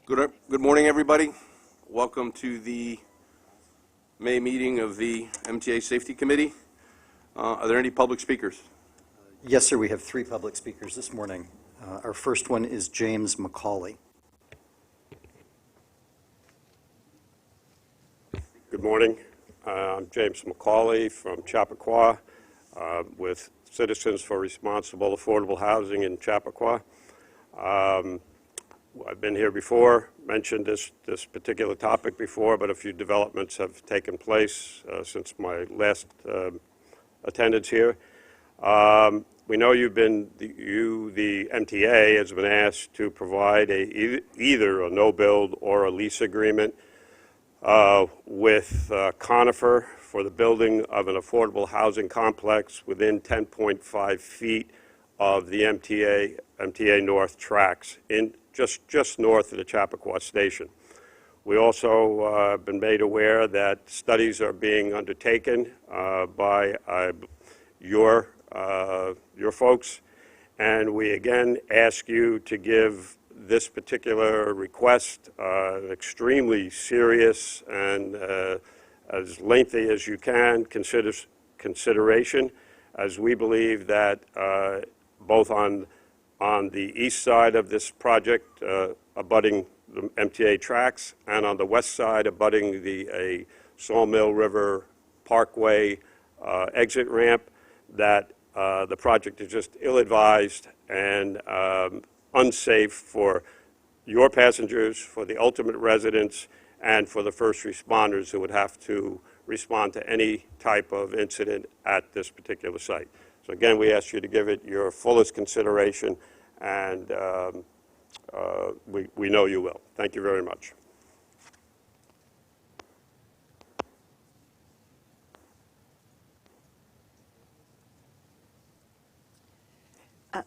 Good morning, everybody. Welcome to the May meeting of the MTA Safety Committee. Are there any public speakers? Yes, sir. We have three public speakers this morning. Our first one is James McCauley. Good morning. I'm James McCauley from Chappaqua with Citizens for Responsible Affordable Housing in Chappaqua. I've been here before, mentioned this particular topic before, but a few developments have taken place since my last attendance here. We know the MTA has been asked to provide either a no-build or a lease agreement with Conifer for the building of an affordable housing complex within 10.5 feet of the MTA North tracks, in just north of the Chappaqua station. We also have been made aware that studies are being undertaken by your folks, and we again ask you to give this particular request extremely serious and as lengthy as you can consideration, as we believe that both on the east side of this project abutting the MTA tracks and on the west side abutting the Sawmill River Parkway exit ramp, that the project is just ill-advised and unsafe for your passengers, for the ultimate residents, and for the first responders who would have to respond to any type of incident at this particular site. So again, we ask you to give it your fullest consideration, and we know you will. Thank you very much.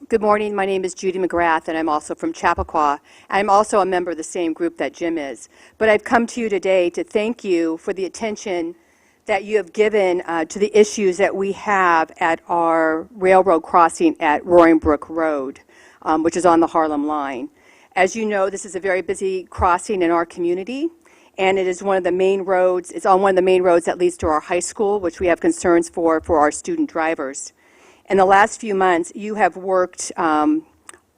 Good morning. My name is Judy McGrath, and I'm also from Chappaqua. I'm also a member of the same group that Jim is. But I've come to you today to thank you for the attention that you have given to the issues that we have at our railroad crossing at Roaring Brook Road, which is on the Harlem line. As you know, this is a very busy crossing in our community, and it is one of the main roads. It's on one of the main roads that leads to our high school, which we have concerns for our student drivers. In the last few months, you have worked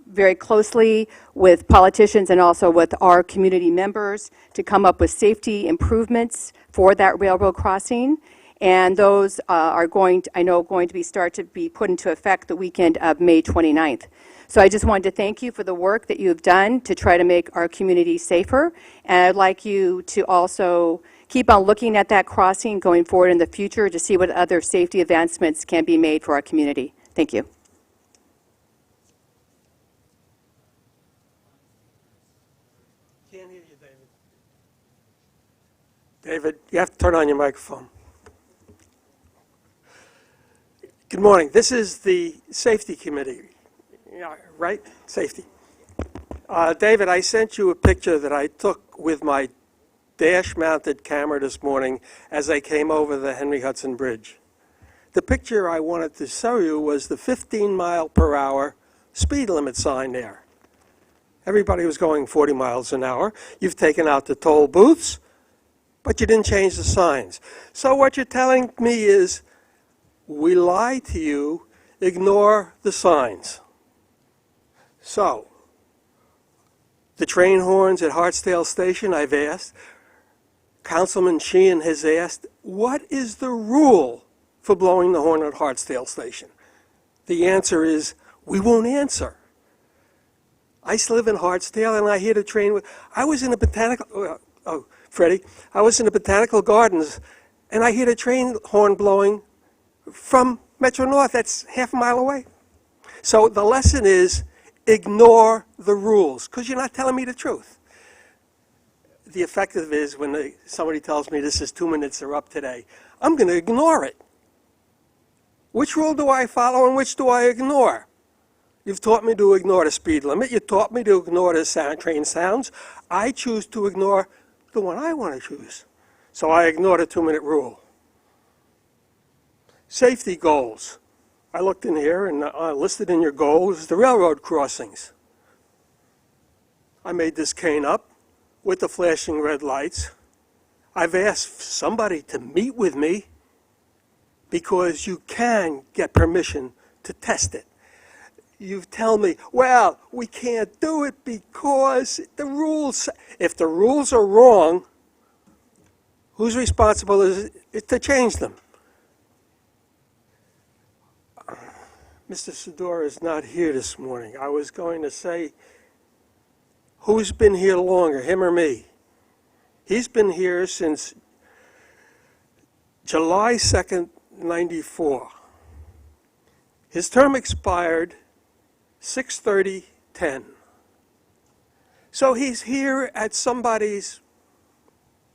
very closely with politicians and also with our community members to come up with safety improvements for that railroad crossing. And those are going to start to be put into effect the weekend of May 29th. So I just wanted to thank you for the work that you have done to try to make our community safer. And I'd like you to also keep on looking at that crossing going forward in the future to see what other safety advancements can be made for our community. Thank you. Can't hear you, David. David, you have to turn on your microphone. Good morning. This is the Safety Committee, right? Safety. David, I sent you a picture that I took with my dash-mounted camera this morning as I came over the Henry Hudson Bridge. The picture I wanted to show you was the 15-mile-per-hour speed limit sign there. Everybody was going 40 miles an hour. You've taken out the toll booths, but you didn't change the signs. So what you're telling me is, we lied to you, ignore the signs. So, the train horns at Hartsdale Station, I've asked. Councilman Sheehan has asked, what is the rule for blowing the horn at Hartsdale Station? The answer is, we won't answer. I still live in Hartsdale, and I hear the train. I was in the botanical, I was in the botanical gardens, and I hear the train horn blowing from Metro North. That's half a mile away. So the lesson is, ignore the rules, because you're not telling me the truth. The effective is when somebody tells me this is 2 minutes are up today, I'm going to ignore it. Which rule do I follow and which do I ignore? You've taught me to ignore the speed limit. You taught me to ignore the train sounds. I choose to ignore the one I want to choose. So I ignore the 2-minute rule. Safety goals. I looked in here and listed in your goals the railroad crossings. I made this cane up. with the flashing red lights. I've asked somebody to meet with me because you can get permission to test it. You tell me, well, we can't do it because the rules, if the rules are wrong, whose responsible is it to change them? Mr. Sedora is not here this morning. I was going to say, who's been here longer, him or me? He's been here since July 2nd, 94. His term expired 6/30/10. So he's here at somebody's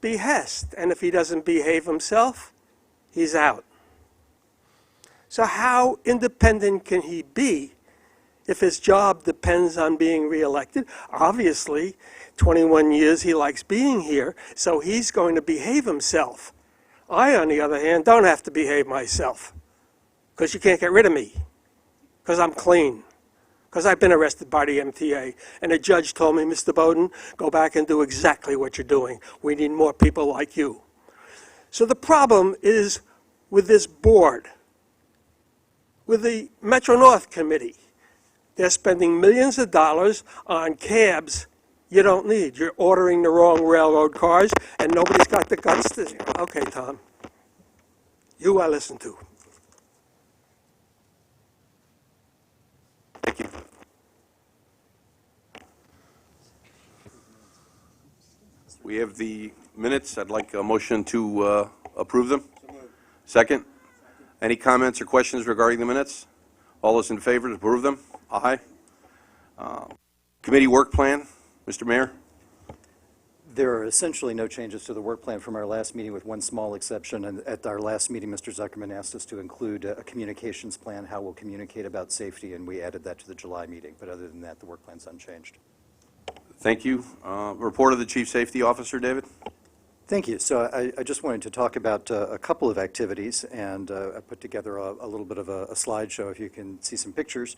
behest, and if he doesn't behave himself, he's out. So how independent can he be if his job depends on being reelected? Obviously, 21 years he likes being here, so he's going to behave himself. I, on the other hand, don't have to behave myself, because you can't get rid of me, because I'm clean, because I've been arrested by the MTA, and the judge told me, Mr. Bowden, go back and do exactly what you're doing. We need more people like you. So the problem is with this board, with the Metro-North Committee. They're spending millions of dollars on cabs you don't need. You're ordering the wrong railroad cars, and nobody's got the guts to... Okay, Tom. You I listen to. Thank you. We have the minutes. I'd like a motion to approve them. Second? Any comments or questions regarding the minutes? All those in favor to approve them? Aye. Committee work plan, Mr. Mayor? There are essentially no changes to the work plan from our last meeting, with one small exception. And at our last meeting, Mr. Zuckerman asked us to include a communications plan, how we'll communicate about safety, and we added that to the July meeting. But other than that, the work plan's unchanged. Thank you. Report of the Chief Safety Officer, David? Thank you. So I just wanted to talk about a couple of activities, and I put together a little bit of a slideshow, if you can see some pictures.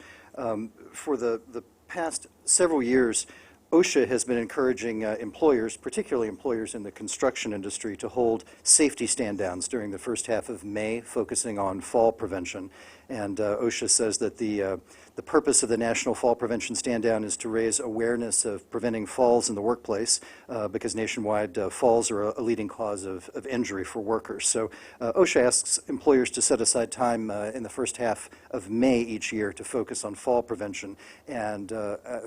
For the past several years, OSHA has been encouraging employers, particularly employers in the construction industry, to hold safety stand-downs during the first half of May, focusing on fall prevention. And OSHA says that the purpose of the National Fall Prevention Stand-Down is to raise awareness of preventing falls in the workplace, because nationwide falls are a leading cause of injury for workers. So OSHA asks employers to set aside time in the first half of May each year to focus on fall prevention. And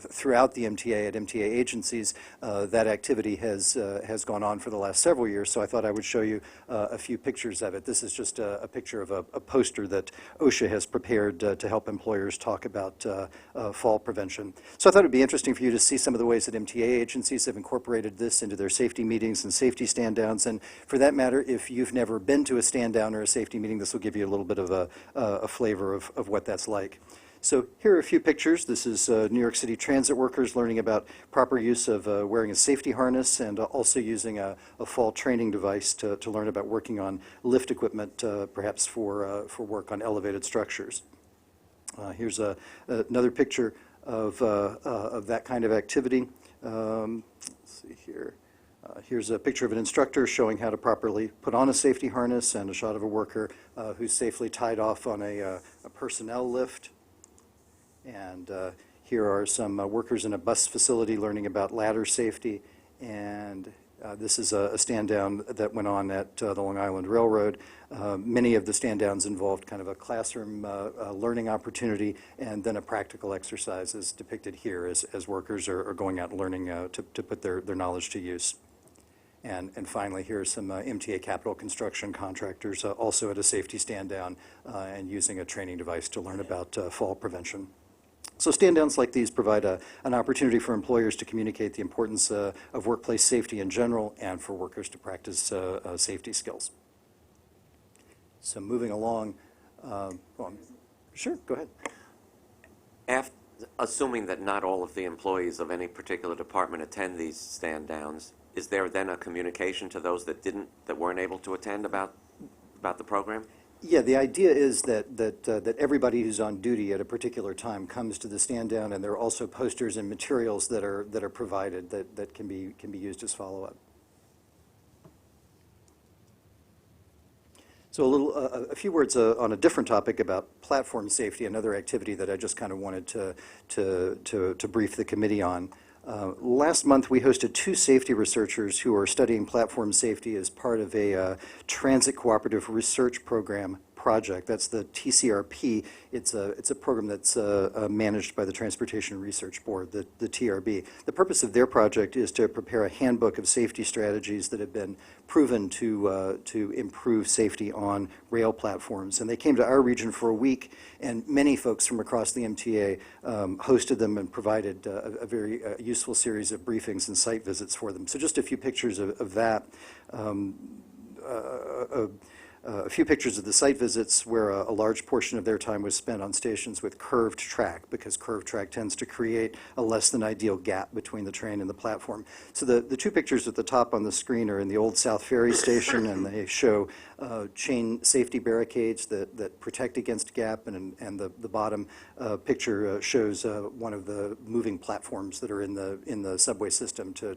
throughout the MTA, at MTA agencies, that activity has gone on for the last several years. So I thought I would show you a few pictures of it. This is just a picture of a poster that OSHA has prepared to help employers talk about fall prevention. So I thought it would be interesting for you to see some of the ways that MTA agencies have incorporated this into their safety meetings and safety stand-downs. And for that matter, if you've never been to a stand-down or a safety meeting, this will give you a little bit of a flavor of what that's like. So here are a few pictures. This is New York City transit workers learning about proper use of wearing a safety harness, and also using a fall training device to learn about working on lift equipment, perhaps for work on elevated structures. Here's another picture of that kind of activity. Let's see here. Here's a picture of an instructor showing how to properly put on a safety harness, and a shot of a worker who's safely tied off on a personnel lift. And here are some workers in a bus facility learning about ladder safety. And this is a stand-down that went on at the Long Island Railroad. Many of the stand-downs involved kind of a classroom learning opportunity, and then a practical exercise is depicted here as workers are going out and learning to put their knowledge to use. And finally, here are some MTA capital construction contractors also at a safety stand-down and using a training device to learn about fall prevention. So stand-downs like these provide an opportunity for employers to communicate the importance of workplace safety in general, and for workers to practice safety skills. So moving along, sure, go ahead. Assuming that not all of the employees of any particular department attend these stand-downs, is there then a communication to those that weren't able to attend about the program? Yeah, the idea is that everybody who's on duty at a particular time comes to the stand down, and there are also posters and materials that are provided that can be used as follow-up. So a few words on a different topic about platform safety, another activity that I just kind of wanted to brief the committee on. Last month, we hosted 2 safety researchers who are studying platform safety as part of a transit cooperative research program project. That's the TCRP. It's a program that's managed by the Transportation Research Board, the TRB. The purpose of their project is to prepare a handbook of safety strategies that have been proven to improve safety on rail platforms. And they came to our region for a week, and many folks from across the MTA hosted them and provided a very useful series of briefings and site visits for them. So just a few pictures of that. A few pictures of the site visits where a large portion of their time was spent on stations with curved track, because curved track tends to create a less than ideal gap between the train and the platform. So the 2 pictures at the top on the screen are in the old South Ferry station, and they show chain safety barricades that protect against gap, and the bottom picture shows one of the moving platforms that are in the subway system to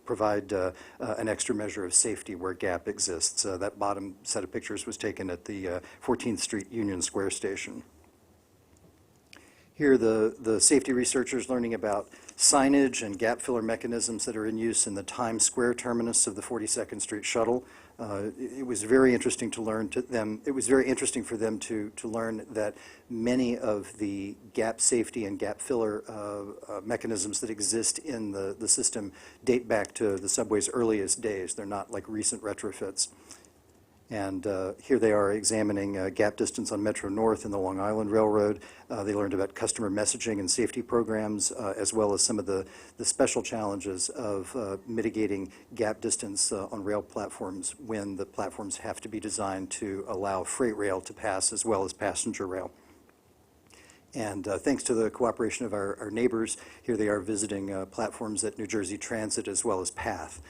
provide an extra measure of safety where gap exists. That bottom set of pictures was taken at the 14th Street Union Square station. Here, the safety researchers learning about signage and gap filler mechanisms that are in use in the Times Square terminus of the 42nd Street shuttle. It was very interesting to learn to them. It was very interesting for them to learn that many of the gap safety and gap filler mechanisms that exist in the system date back to the subway's earliest days. They're not like recent retrofits. And here they are examining gap distance on Metro North and the Long Island Railroad. They learned about customer messaging and safety programs, as well as some of the special challenges of mitigating gap distance on rail platforms when the platforms have to be designed to allow freight rail to pass as well as passenger rail. And thanks to the cooperation of our neighbors, here they are visiting platforms at New Jersey Transit as well as PATH.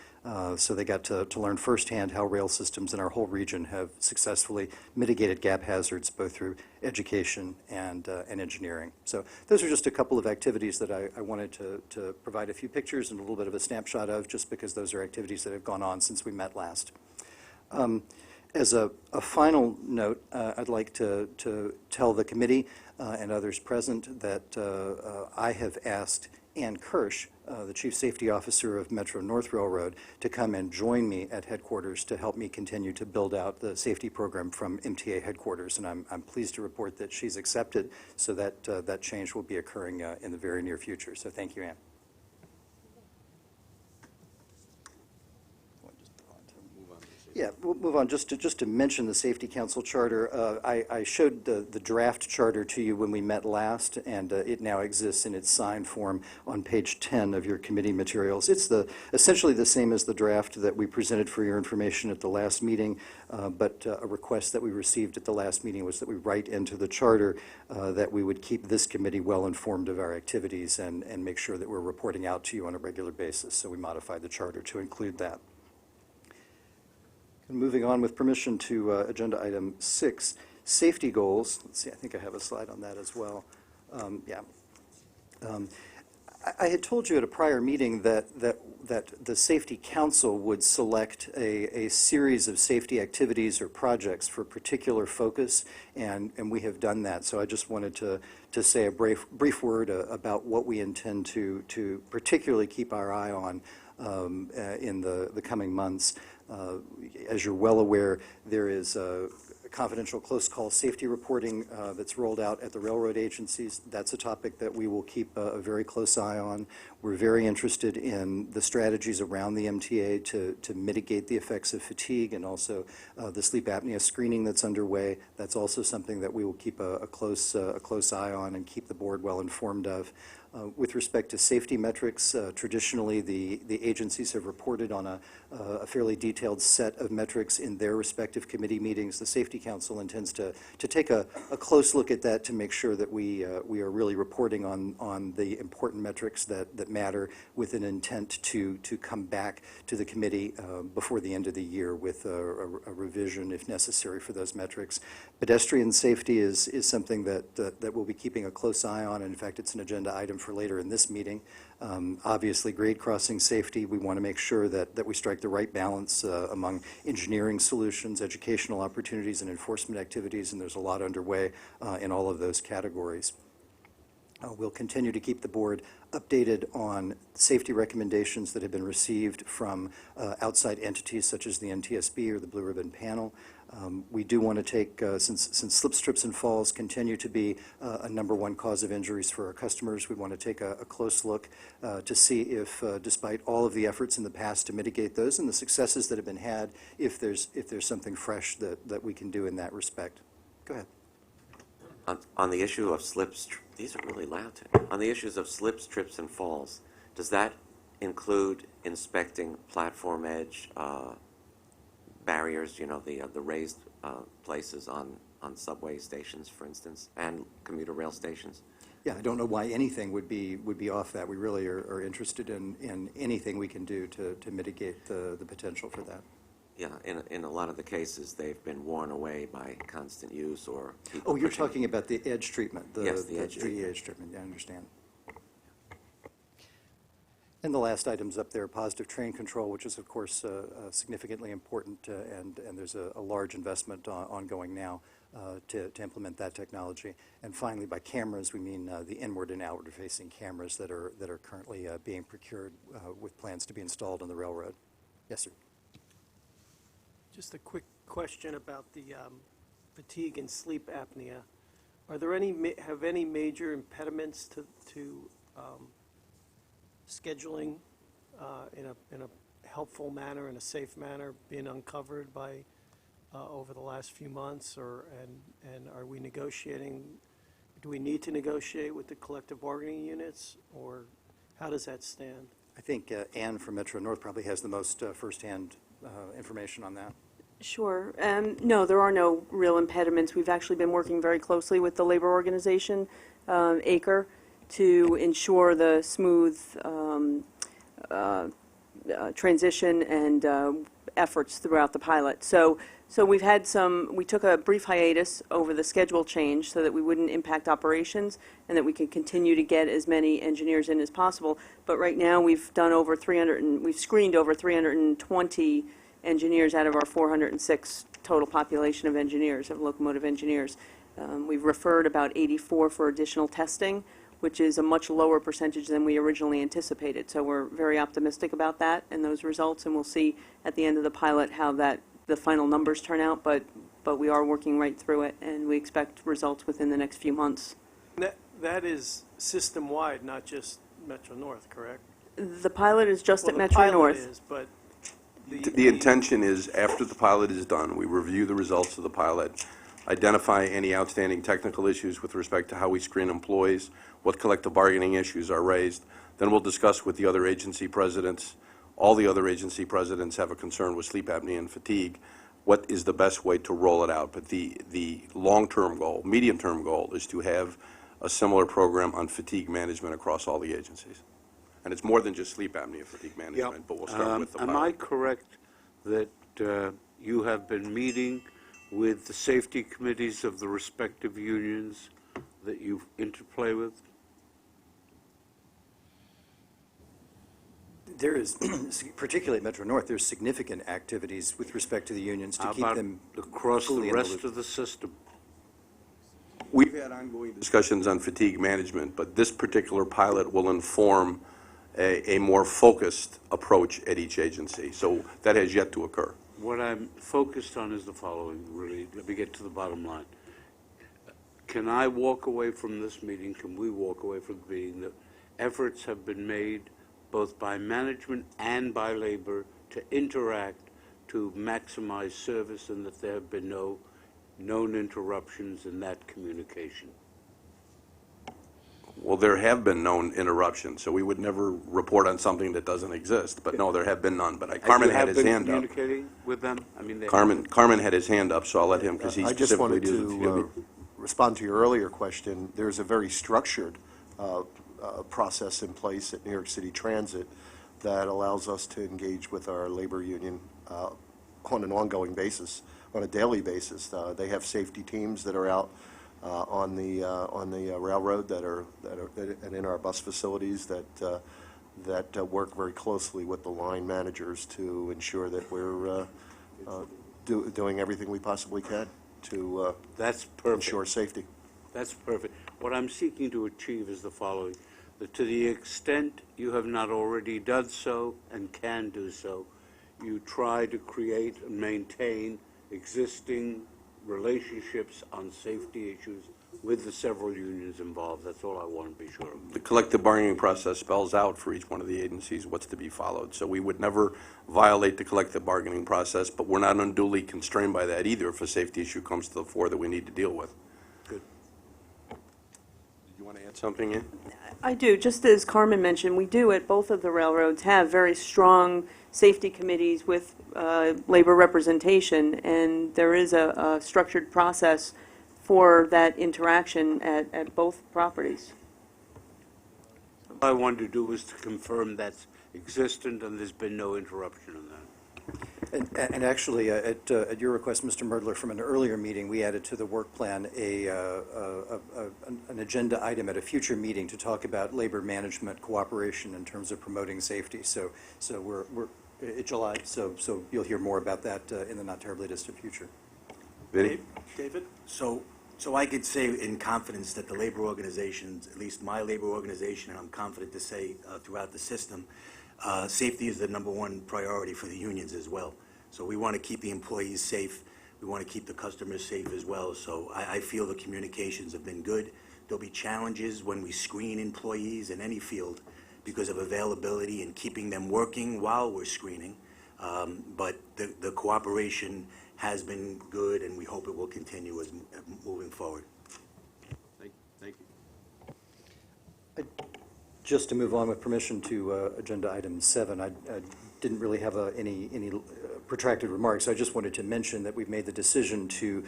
So they got to learn firsthand how rail systems in our whole region have successfully mitigated gap hazards, both through education and engineering. So those are just a couple of activities that I wanted to provide a few pictures and a little bit of a snapshot of, just because those are activities that have gone on since we met last. As a final note, I'd like to tell the committee and others present that I have asked Ann Kirsch, the Chief Safety Officer of Metro North Railroad, to come and join me at headquarters to help me continue to build out the safety program from MTA headquarters. And I'm pleased to report that she's accepted, so that that change will be occurring in the very near future. So thank you, Ann. Yeah, we'll move on. Just to mention the Safety Council Charter, I showed the draft charter to you when we met last, and it now exists in its signed form on page 10 of your committee materials. It's essentially the same as the draft that we presented for your information at the last meeting, but a request that we received at the last meeting was that we write into the charter that we would keep this committee well informed of our activities and make sure that we're reporting out to you on a regular basis. So we modified the charter to include that. Moving on with permission to agenda item 6, safety goals. Let's see, I think I have a slide on that as well. I had told you at a prior meeting that the Safety Council would select a series of safety activities or projects for particular focus, and we have done that. So I just wanted to say a brief word about what we intend to particularly keep our eye on in the coming months. As you're well aware, there is confidential close call safety reporting that's rolled out at the railroad agencies. That's a topic that we will keep a very close eye on. We're very interested in the strategies around the MTA to mitigate the effects of fatigue, and also the sleep apnea screening that's underway. That's also something that we will keep a close eye on and keep the board well informed of. With respect to safety metrics, traditionally the agencies have reported on a fairly detailed set of metrics in their respective committee meetings. The Safety Council intends to take a close look at that to make sure that we are really reporting on the important metrics that matter, with an intent to come back to the committee before the end of the year with a revision if necessary for those metrics. Pedestrian safety is something that we'll be keeping a close eye on, and in fact it's an agenda item for later in this meeting. Obviously, grade crossing safety, we want to make sure that we strike the right balance among engineering solutions, educational opportunities, and enforcement activities, and there's a lot underway in all of those categories. We'll continue to keep the board updated on safety recommendations that have been received from outside entities such as the NTSB or the Blue Ribbon Panel. We do want to take, since slips, trips, and falls continue to be a #1 cause of injuries for our customers, we want to take a close look to see if, despite all of the efforts in the past to mitigate those and the successes that have been had, if there's something fresh that we can do in that respect. Go ahead. On the issue of slips, these are really loud. On the issues of slips, trips, and falls, does that include inspecting platform edge barriers, you know, the raised places on subway stations, for instance, and commuter rail stations? Yeah, I don't know why anything would be off that. We really are interested in anything we can do to mitigate the potential for that. Yeah, in a lot of the cases, they've been worn away by constant use or people Oh, you're pushing. talking about the edge treatment? Yes, the edge treatment. The edge treatment, yeah, I understand. And the last item's up there, positive train control, which is, of course, significantly important, and there's a large investment ongoing now to implement that technology. And finally, by cameras, we mean the inward and outward-facing cameras that are currently being procured with plans to be installed on the railroad. Yes, sir. Just a quick question about the fatigue and sleep apnea. Are there any major impediments to scheduling in a helpful manner, in a safe manner, being uncovered by over the last few months, and are we negotiating? Do we need to negotiate with the collective bargaining units, or how does that stand? I think Ann from Metro North probably has the most firsthand information on that. Sure. No, there are no real impediments. We've actually been working very closely with the labor organization, ACRE, to ensure the smooth transition and efforts throughout the pilot. So we took a brief hiatus over the schedule change so that we wouldn't impact operations and that we could continue to get as many engineers in as possible. But right now we've screened over 320 engineers out of our 406 total population of engineers, of locomotive engineers. We've referred about 84 for additional testing, which is a much lower percentage than we originally anticipated. So we're very optimistic about that and those results, and we'll see at the end of the pilot how the final numbers turn out, but we are working right through it, and we expect results within the next few months. That is system-wide, not just Metro North, correct? The pilot is just Well, at Metro North. The pilot is, but The intention is, after the pilot is done, we review the results of the pilot, identify any outstanding technical issues with respect to how we screen employees, what collective bargaining issues are raised. Then we'll discuss with the other agency presidents. All the other agency presidents have a concern with sleep apnea and fatigue. What is the best way to roll it out? But the long-term goal, medium-term goal, is to have a similar program on fatigue management across all the agencies. And it's more than just sleep apnea fatigue management, but we'll start with the pilot. Am I correct that you have been meeting with the safety committees of the respective unions that you interplay with? There is, particularly at Metro North, there's significant activities with respect to the unions to How keep about them across fully the in the rest loop. of the system? We've had ongoing discussions on fatigue management, but this particular pilot will inform a more focused approach at each agency. So that has yet to occur. What I'm focused on is the following, really. Let me get to the bottom line. Can I walk away from this meeting, can we walk away from the meeting that efforts have been made both by management and by labor to interact to maximize service, and that there have been no known interruptions in that communication? Well, there have been known interruptions, so we would never report on something that doesn't exist. But no, there have been none. But Carmen had his hand up. Have you been communicating with them? I mean, they... Carmen had his hand up, so I'll let him, because he I just specifically wanted did to respond to your earlier question. There's a very structured process in place at New York City Transit that allows us to engage with our labor union on an ongoing basis, on a daily basis. They have safety teams that are out on the railroad and in our bus facilities that work very closely with the line managers to ensure that we're doing everything we possibly can to That's perfect. ensure safety. That's perfect. What I'm seeking to achieve is the following, that to the extent you have not already done so and can do so, you try to create and maintain existing relationships on safety issues with the several unions involved. That's all I want to be sure of. The collective bargaining process spells out for each one of the agencies what's to be followed. So we would never violate the collective bargaining process, but we're not unduly constrained by that either if a safety issue comes to the fore that we need to deal with. Good. You want to add something in? I do. Just as Carmen mentioned, we do at both of the railroads have very strong safety committees with labor representation, and there is a structured process for that interaction at both properties. All I wanted to do was to confirm that's existent and there's been no interruption in that. And actually, at your request, Mr. Merdler, from an earlier meeting, we added to the work plan an agenda item at a future meeting to talk about labor management cooperation in terms of promoting safety. So we're it's July, so you'll hear more about that in the not terribly distant future. Vinny? David? So I could say in confidence that the labor organizations, at least my labor organization, and I'm confident to say throughout the system, safety is the #1 priority for the unions as well. So we want to keep the employees safe. We want to keep the customers safe as well. So I feel the communications have been good. There'll be challenges when we screen employees in any field because of availability and keeping them working while we're screening. But the cooperation has been good, and we hope it will continue as moving forward. Thank you. Just to move on with permission to agenda item 7, I didn't really have any protracted remarks. I just wanted to mention that we've made the decision to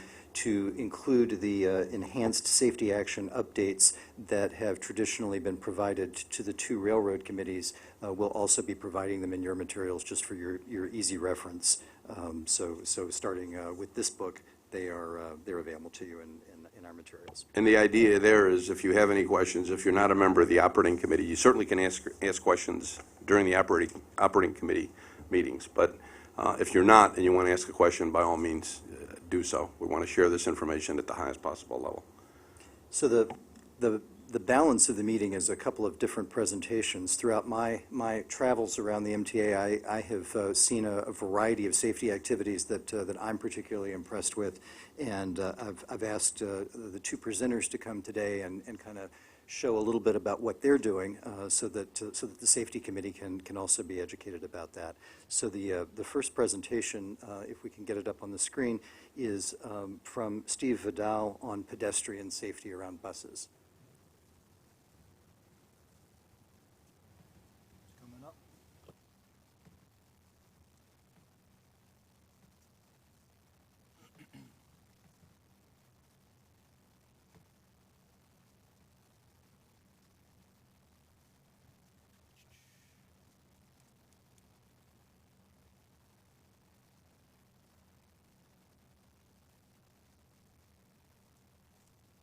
include the enhanced safety action updates that have traditionally been provided to the 2 railroad committees. We'll also be providing them in your materials just for your easy reference. So starting with this book, they're available to you in our materials. And the idea there is, if you have any questions, if you're not a member of the operating committee, you certainly can ask questions during the operating committee meetings. But if you're not and you want to ask a question, by all means, do so. We want to share this information at the highest possible level. So the balance of the meeting is a couple of different presentations. Throughout my travels around the MTA, I have seen a variety of safety activities that I'm particularly impressed with, and I've asked the 2 presenters to come today and kind of show a little bit about what they're doing, so that the safety committee can also be educated about that. So the first presentation, if we can get it up on the screen, is from Steve Vidal on pedestrian safety around buses.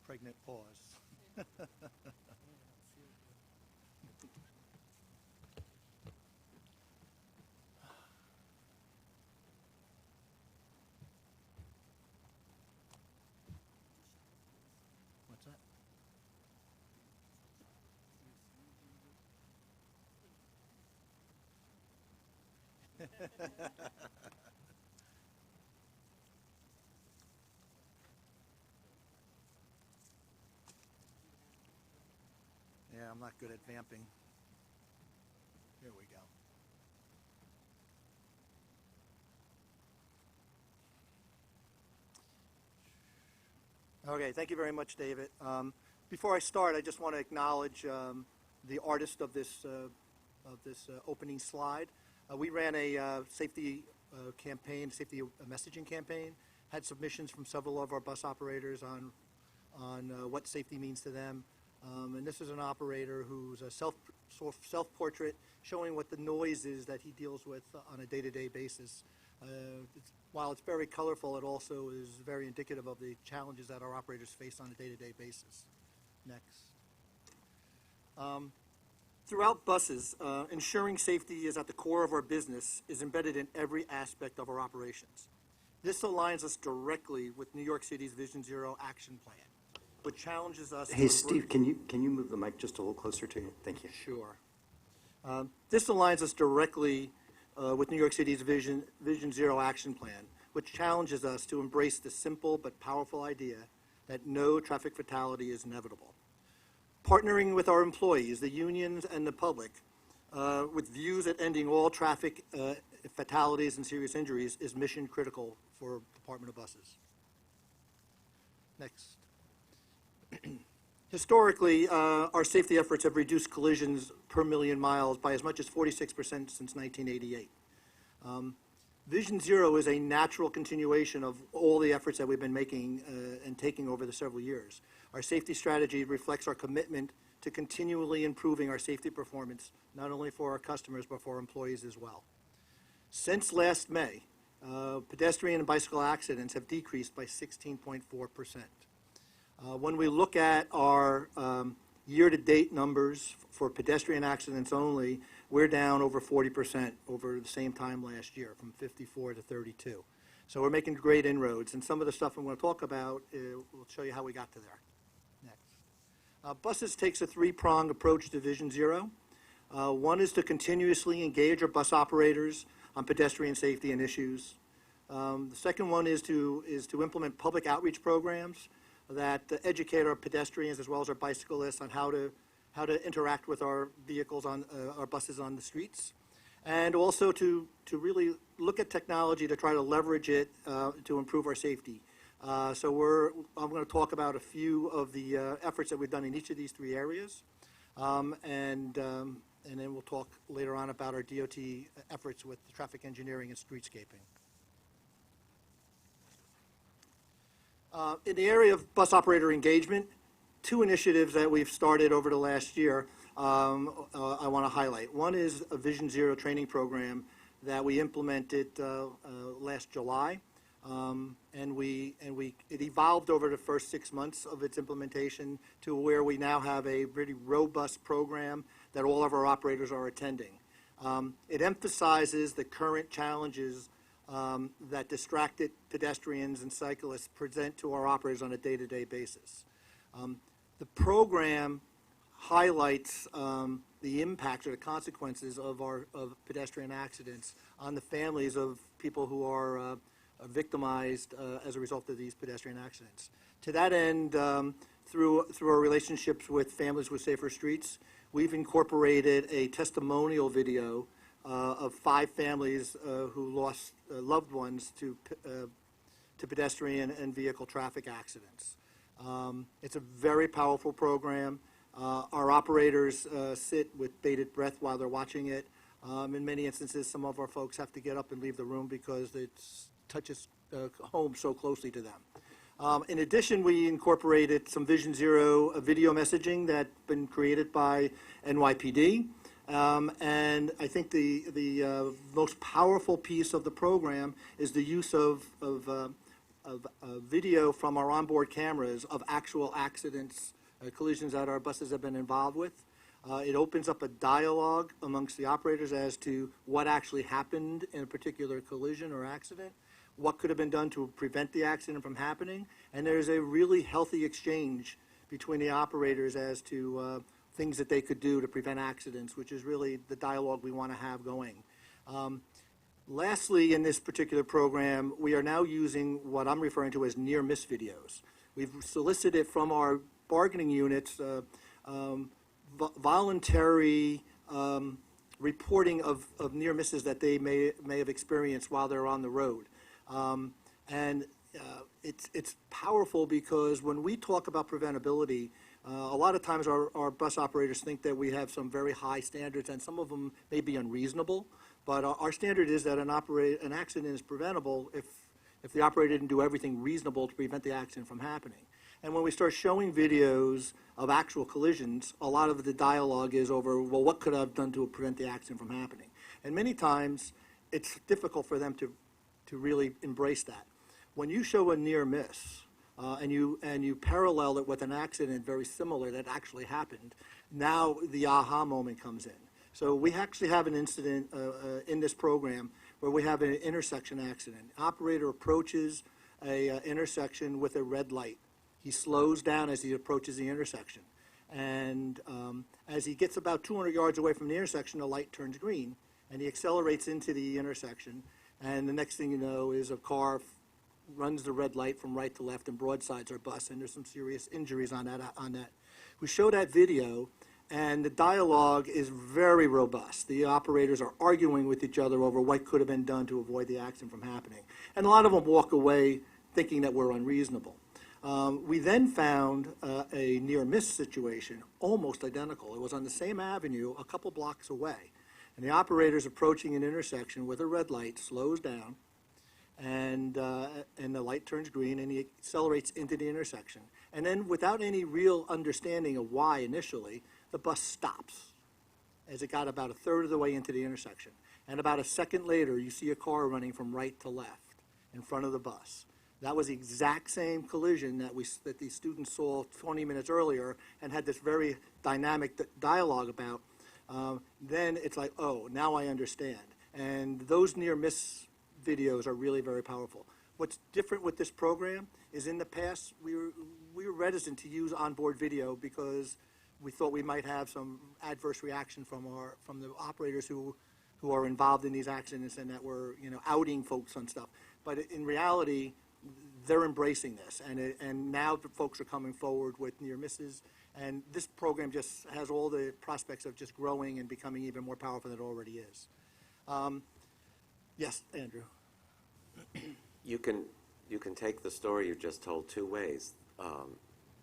Pregnant pause. What's that? Yeah, I'm not good at vamping. Here we go. Okay, thank you very much, David. Before I start, I just want to acknowledge the artist of this opening slide. We ran a safety campaign, safety messaging campaign, had submissions from several of our bus operators on what safety means to them. And this is an operator who's a self-portrait showing what the noise is that he deals with on a day-to-day basis. While it's very colorful, it also is very indicative of the challenges that our operators face on a day-to-day basis. Next. Throughout buses, ensuring safety is at the core of our business is embedded in every aspect of our operations. This aligns us directly with New York City's Vision Zero action plan, which challenges us. Hey, Steve, can you move the mic just a little closer to you? Thank you. Sure. This aligns us directly with New York City's Vision Zero action plan, which challenges us to embrace the simple but powerful idea that no traffic fatality is inevitable. Partnering with our employees, the unions, and the public with views at ending all traffic fatalities and serious injuries is mission critical for Department of Buses. Next. Historically, our safety efforts have reduced collisions per million miles by as much as 46% since 1988. Vision Zero is a natural continuation of all the efforts that we've been making and taking over the several years. Our safety strategy reflects our commitment to continually improving our safety performance, not only for our customers, but for our employees as well. Since last May, pedestrian and bicycle accidents have decreased by 16.4%. When we look at our year-to-date numbers for pedestrian accidents only, we're down over 40% over the same time last year, from 54 to 32. So we're making great inroads, and some of the stuff I'm going to talk about will show you how we got to there. Next. Buses takes a three-pronged approach to Vision Zero. One is to continuously engage our bus operators on pedestrian safety and issues. The second one is to implement public outreach programs that educate our pedestrians as well as our bicyclists on how to interact with our vehicles on our buses on the streets, and also to really look at technology to try to leverage it to improve our safety. So I'm going to talk about a few of the efforts that we've done in each of these three areas, and then we'll talk later on about our DOT efforts with traffic engineering and streetscaping. In the area of bus operator engagement, two initiatives that we've started over the last year I want to highlight. One is a Vision Zero training program that we implemented last July, and it evolved over the first 6 months of its implementation to where we now have a really robust program that all of our operators are attending. It emphasizes the current challenges that distracted pedestrians and cyclists present to our operators on a day-to-day basis. The program highlights the impact or the consequences of pedestrian accidents on the families of people who are victimized as a result of these pedestrian accidents. To that end, through our relationships with Families with Safer Streets, we've incorporated a testimonial video of 5 families who lost loved ones to pedestrian and vehicle traffic accidents. It's a very powerful program. Our operators sit with bated breath while they're watching it. In many instances, some of our folks have to get up and leave the room because it touches home so closely to them. In addition, we incorporated some Vision Zero video messaging that's been created by NYPD. And I think the most powerful piece of the program is the use of video from our onboard cameras of actual accidents, collisions that our buses have been involved with. It opens up a dialogue amongst the operators as to what actually happened in a particular collision or accident, what could have been done to prevent the accident from happening, and there's a really healthy exchange between the operators as to things that they could do to prevent accidents, which is really the dialogue we want to have going. Lastly, in this particular program, we are now using what I'm referring to as near-miss videos. We've solicited from our bargaining units voluntary reporting of near misses that they may have experienced while they're on the road. It's powerful because when we talk about preventability, A lot of times our bus operators think that we have some very high standards, and some of them may be unreasonable, but our standard is that an accident is preventable if the operator didn't do everything reasonable to prevent the accident from happening. And when we start showing videos of actual collisions, a lot of the dialogue is over, well, what could I have done to prevent the accident from happening? And many times, it's difficult for them to really embrace that. When you show a near miss, and you parallel it with an accident very similar that actually happened, now the aha moment comes in. So we actually have an incident in this program where we have an intersection accident. Operator approaches a intersection with a red light. He slows down as he approaches the intersection. And as he gets about 200 yards away from the intersection, the light turns green, and he accelerates into the intersection. And the next thing you know is a car runs the red light from right to left and broadsides our bus, and there's some serious injuries on that. We show that video, and the dialogue is very robust. The operators are arguing with each other over what could have been done to avoid the accident from happening. And a lot of them walk away thinking that we're unreasonable. We then found a near-miss situation, almost identical. It was on the same avenue a couple blocks away. And the operator's approaching an intersection with a red light, slows down, and the light turns green, and he accelerates into the intersection. And then, without any real understanding of why initially, the bus stops as it got about a third of the way into the intersection. And about a second later, you see a car running from right to left in front of the bus. That was the exact same collision that these students saw 20 minutes earlier and had this very dynamic dialogue about. Then it's like, oh, now I understand. And those near-miss videos are really very powerful. What's different with this program is in the past, we were reticent to use onboard video because we thought we might have some adverse reaction from the operators who are involved in these accidents and that were, outing folks on stuff. But in reality, they're embracing this, and now the folks are coming forward with near misses, and this program just has all the prospects of just growing and becoming even more powerful than it already is. Yes, Andrew. You can take the story you just told two ways.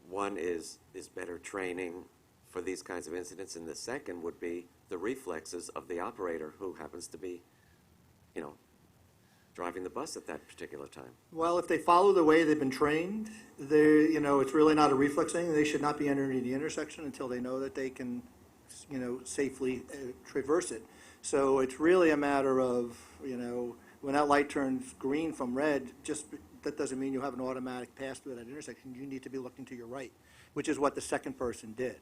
One is better training for these kinds of incidents, and the second would be the reflexes of the operator who happens to be, driving the bus at that particular time. Well, if they follow the way they've been trained, it's really not a reflex thing. They should not be entering the intersection until they know that they can, safely traverse it. So it's really a matter of, when that light turns green from red, that doesn't mean you have an automatic pass through that intersection. You need to be looking to your right, which is what the second person did.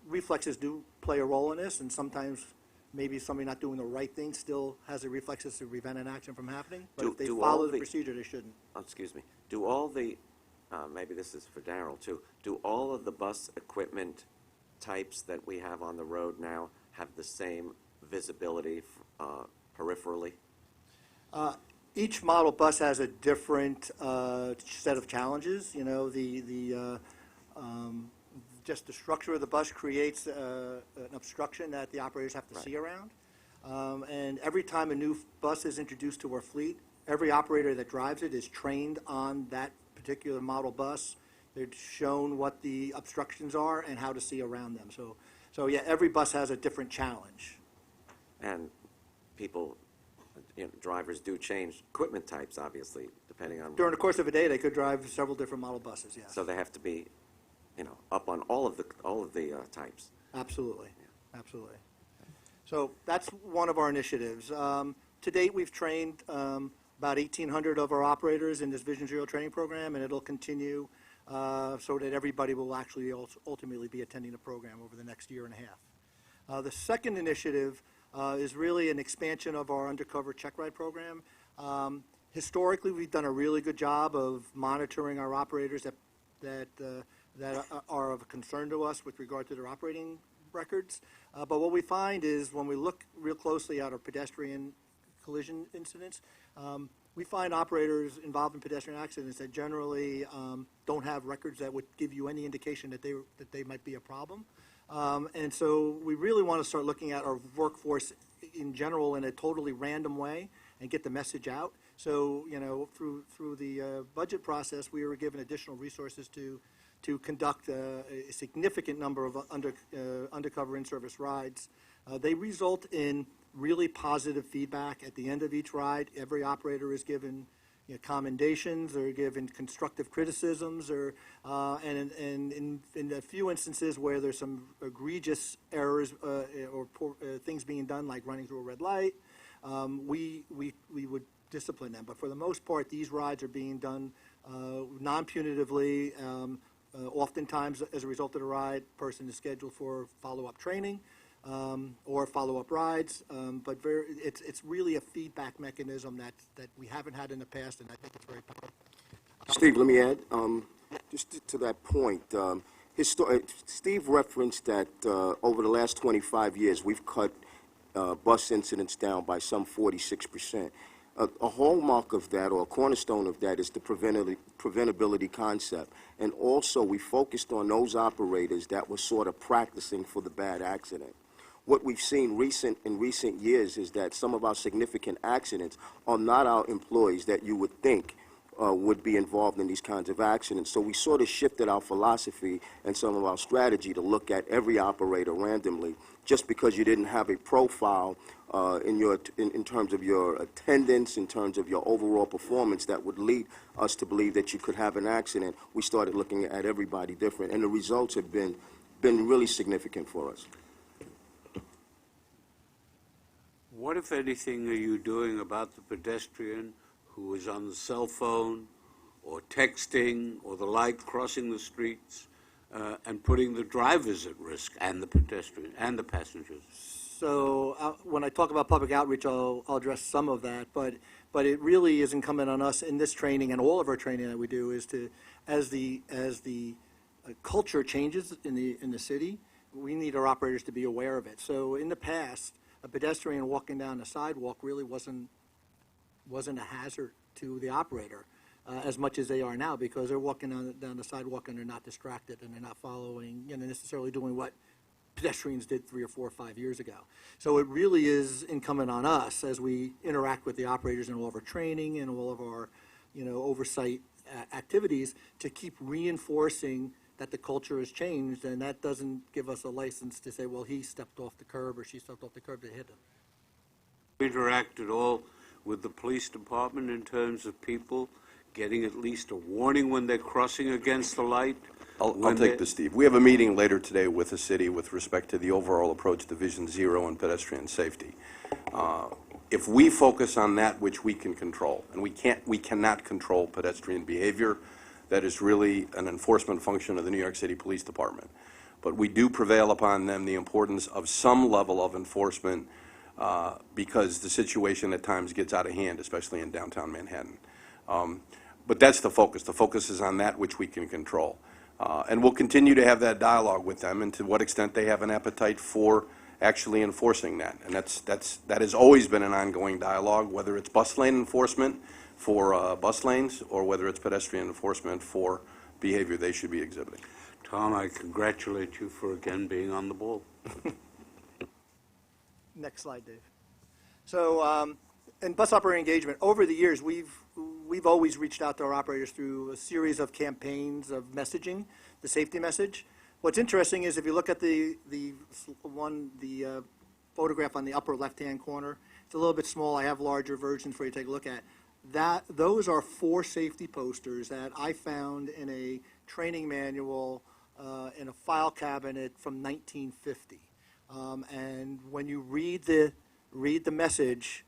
Reflexes do play a role in this, and sometimes maybe somebody not doing the right thing still has the reflexes to prevent an accident from happening. But if they follow the procedure, they shouldn't. Excuse me. Do all the, maybe this is for Darrell too, do all of the bus equipment types that we have on the road now have the same visibility peripherally? Each model bus has a different set of challenges. Just the structure of the bus creates an obstruction that the operators have to see around. And every time a new bus is introduced to our fleet, every operator that drives it is trained on that particular model bus. They're shown what the obstructions are and how to see around them. So yeah, every bus has a different challenge. And people, drivers do change equipment types, obviously, depending on... During the course of a day, they could drive several different model buses, yes. So they have to be, up on all of the types. Absolutely, absolutely. So that's one of our initiatives. To date, we've trained about 1,800 of our operators in this Vision Zero training program, and it'll continue so that everybody will actually ultimately be attending the program over the next year and a half. The second initiative is really an expansion of our undercover check ride program. Historically, we've done a really good job of monitoring our operators that are of concern to us with regard to their operating records. But what we find is when we look real closely at our pedestrian collision incidents, we find operators involved in pedestrian accidents that generally don't have records that would give you any indication that they might be a problem. And so we really want to start looking at our workforce in general in a totally random way and get the message out So, through the budget process, we were given additional resources to conduct a significant number of undercover in-service rides. They result in really positive feedback at the end of each ride. Every operator is given commendations, they're given constructive criticisms, or and in a few instances where there's some egregious errors or poor, things being done, like running through a red light, we would discipline them. But for the most part, these rides are being done non-punitively. Oftentimes, as a result of the ride, person is scheduled for follow-up training or follow-up rides. But it's really a feedback mechanism that we haven't had in the past, and I think it's very powerful. Steve, let me add, just to that point. Steve referenced that over the last 25 years, we've cut bus incidents down by some 46%. A hallmark of that, or a cornerstone of that, is the preventability concept. And also, we focused on those operators that were sort of practicing for the bad accident. What we've seen in recent years is that some of our significant accidents are not our employees that you would think would be involved in these kinds of accidents. So we sort of shifted our philosophy and some of our strategy to look at every operator randomly. Just because you didn't have a profile in terms of your attendance, in terms of your overall performance that would lead us to believe that you could have an accident, we started looking at everybody different, and the results have been really significant for us. What, if anything, are you doing about the pedestrian who is on the cell phone or texting or the like, crossing the streets, and putting the drivers at risk, and the pedestrian and the passengers? So when I talk about public outreach, I'll address some of that, but it really is incumbent on us in this training and all of our training that we do is to, as the culture changes in the city, we need our operators to be aware of it. So in the past, a pedestrian walking down the sidewalk really wasn't a hazard to the operator as much as they are now, because they're walking down the sidewalk and they're not distracted and they're not following, necessarily doing what pedestrians did 3 or 4 or 5 years ago. So it really is incumbent on us, as we interact with the operators in all of our training and all of our, oversight activities, to keep reinforcing that the culture has changed, and that doesn't give us a license to say, well, he stepped off the curb or she stepped off the curb to hit him. Interact at all with the police department in terms of people getting at least a warning when they're crossing against the light? I'll take this, Steve. We have a meeting later today with the city with respect to the overall approach to Vision Zero and pedestrian safety. If we focus on that which we can control, and we cannot control pedestrian behavior, that is really an enforcement function of the New York City Police Department. But we do prevail upon them the importance of some level of enforcement because the situation at times gets out of hand, especially in downtown Manhattan. But that's the focus. The focus is on that which we can control. And we'll continue to have that dialogue with them, and to what extent they have an appetite for actually enforcing that. And that has always been an ongoing dialogue, whether it's bus lane enforcement for bus lanes or whether it's pedestrian enforcement for behavior they should be exhibiting. Tom, I congratulate you for again being on the ball. Next slide, Dave. So in bus operator engagement, over the years, we've always reached out to our operators through a series of campaigns of messaging, the safety message. What's interesting is if you look at the photograph on the upper left-hand corner, it's a little bit small. I have larger versions for you to take a look at. Those are 4 safety posters that I found in a training manual in a file cabinet from 1950. And when you read the message,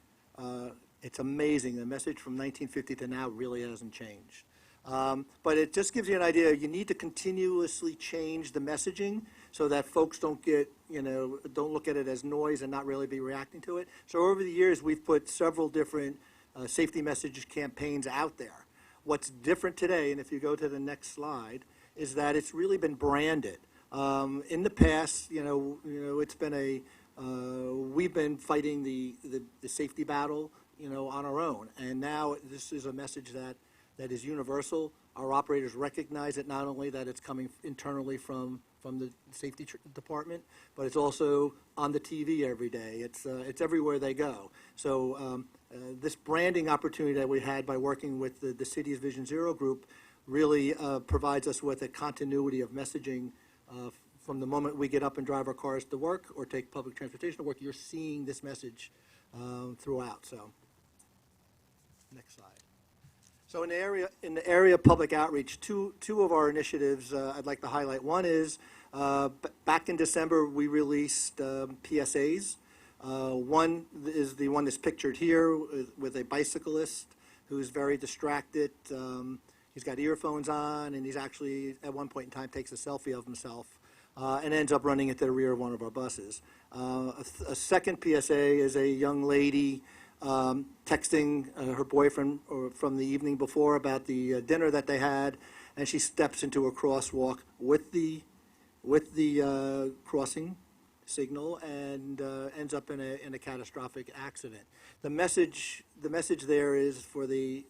it's amazing. The message from 1950 to now really hasn't changed. But it just gives you an idea. You need to continuously change the messaging so that folks don't look at it as noise and not really be reacting to it. So over the years, we've put several different safety message campaigns out there. What's different today, and if you go to the next slide, is that it's really been branded. In the past, it's been we've been fighting the safety battle, on our own, and now this is a message that is universal. Our operators recognize it, not only that it's coming internally from the safety department, but it's also on the TV every day. It's everywhere they go. So this branding opportunity that we had by working with the city's Vision Zero group really provides us with a continuity of messaging from the moment we get up and drive our cars to work or take public transportation to work. You're seeing this message throughout. So, next slide. So in the area of public outreach, two of our initiatives I'd like to highlight. One is back in December we released PSAs. One is the one that's pictured here with a bicyclist who's very distracted. He's got earphones on, and he's actually at one point in time takes a selfie of himself and ends up running into the rear of one of our buses. A second PSA is a young lady texting her boyfriend from the evening before about the dinner that they had, and she steps into a crosswalk with the crossing signal and ends up in a catastrophic accident. The message there is for the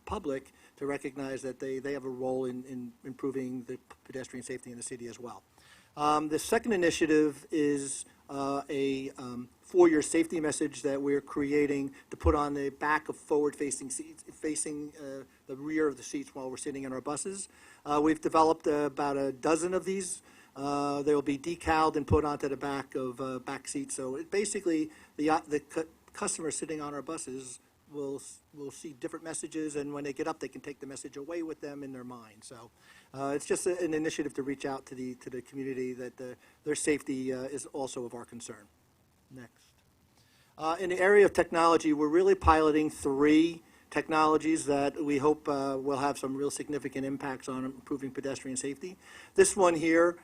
public to recognize that they have a role in improving the pedestrian safety in the city as well. The second initiative is a for-your safety message that we're creating to put on the back of forward-facing seats, facing the rear of the seats while we're sitting in our buses. We've developed about a dozen of these. They will be decaled and put onto the back of back seats. So basically, the customers sitting on our buses will see different messages, and when they get up, they can take the message away with them in their mind. So it's just an initiative to reach out to the community that their safety is also of our concern. Next. In the area of technology, we're really piloting 3 technologies that we hope will have some real significant impacts on improving pedestrian safety. This one here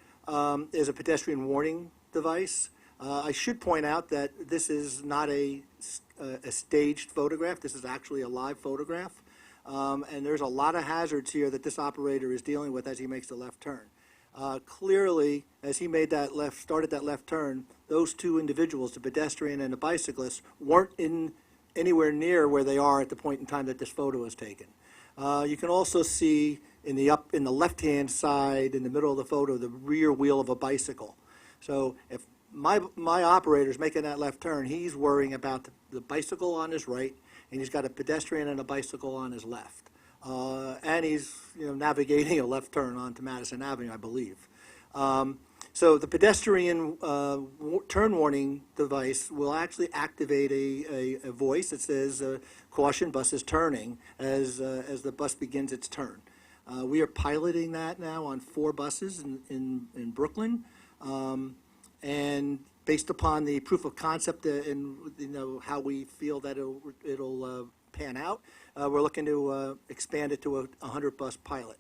is a pedestrian warning device. I should point out that this is not a staged photograph. This is actually a live photograph. And there's a lot of hazards here that this operator is dealing with as he makes the left turn. Clearly, as he started that left turn, those 2 individuals, the pedestrian and the bicyclist, weren't anywhere near where they are at the point in time that this photo is taken. You can also see in the left-hand side, in the middle of the photo, the rear wheel of a bicycle. So if my operator's making that left turn, he's worrying about the bicycle on his right, and he's got a pedestrian and a bicycle on his left. And he's navigating a left turn onto Madison Avenue, I believe. So the pedestrian turn warning device will actually activate a voice that says, "Caution, bus is turning," as the bus begins its turn. We are piloting that now on 4 buses in Brooklyn, and based upon the proof of concept and how we feel that it'll pan out, we're looking to expand it to a 100-bus pilot.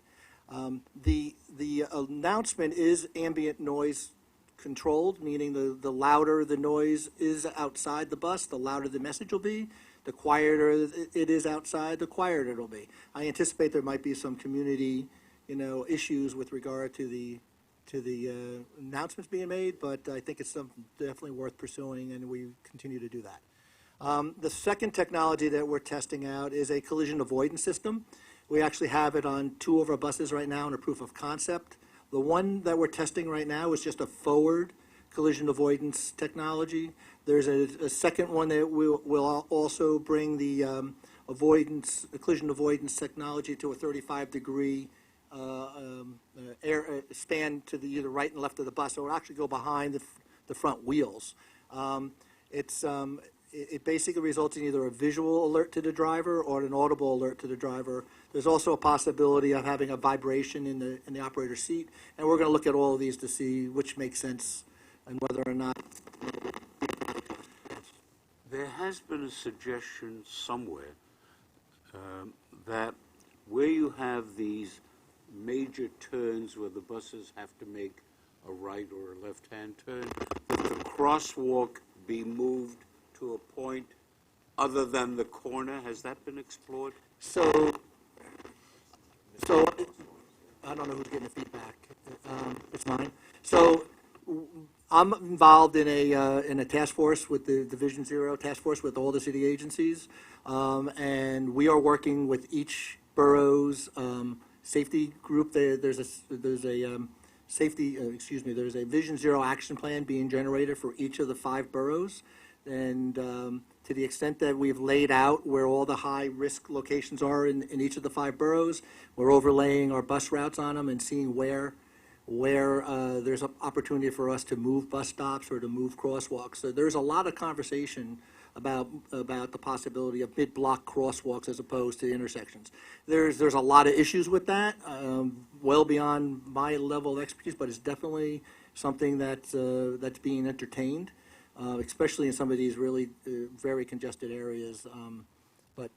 The announcement is ambient noise controlled, meaning the louder the noise is outside the bus, the louder the message will be. The quieter it is outside, the quieter it'll be. I anticipate there might be some community, issues with regard to the announcements being made, but I think it's something definitely worth pursuing, and we continue to do that. The second technology that we're testing out is a collision avoidance system. We actually have it on 2 of our buses right now in a proof of concept. The one that we're testing right now is just a forward collision avoidance technology. There's a second one that will also bring the collision avoidance technology to a 35-degree span to the either right and left of the bus. So it'll actually go behind the front wheels. It basically results in either a visual alert to the driver or an audible alert to the driver. There's also a possibility of having a vibration in the operator's seat, and we're going to look at all of these to see which makes sense and whether or not. There has been a suggestion somewhere that where you have these major turns where the buses have to make a right or a left-hand turn, that the crosswalk be moved to a point other than the corner. Has that been explored? So I don't know who's getting the feedback. It's mine. So I'm involved in a task force with the Division Zero task force with all the city agencies, and we are working with each borough's safety group. There's a safety, there's a Vision Zero action plan being generated for each of the 5 boroughs. And to the extent that we've laid out where all the high-risk locations are in each of the 5 boroughs, we're overlaying our bus routes on them and seeing where there's an opportunity for us to move bus stops or to move crosswalks. So there's a lot of conversation about the possibility of mid-block crosswalks as opposed to intersections. There's a lot of issues with that, well beyond my level of expertise, but it's definitely something that's being entertained, especially in some of these really very congested areas. But,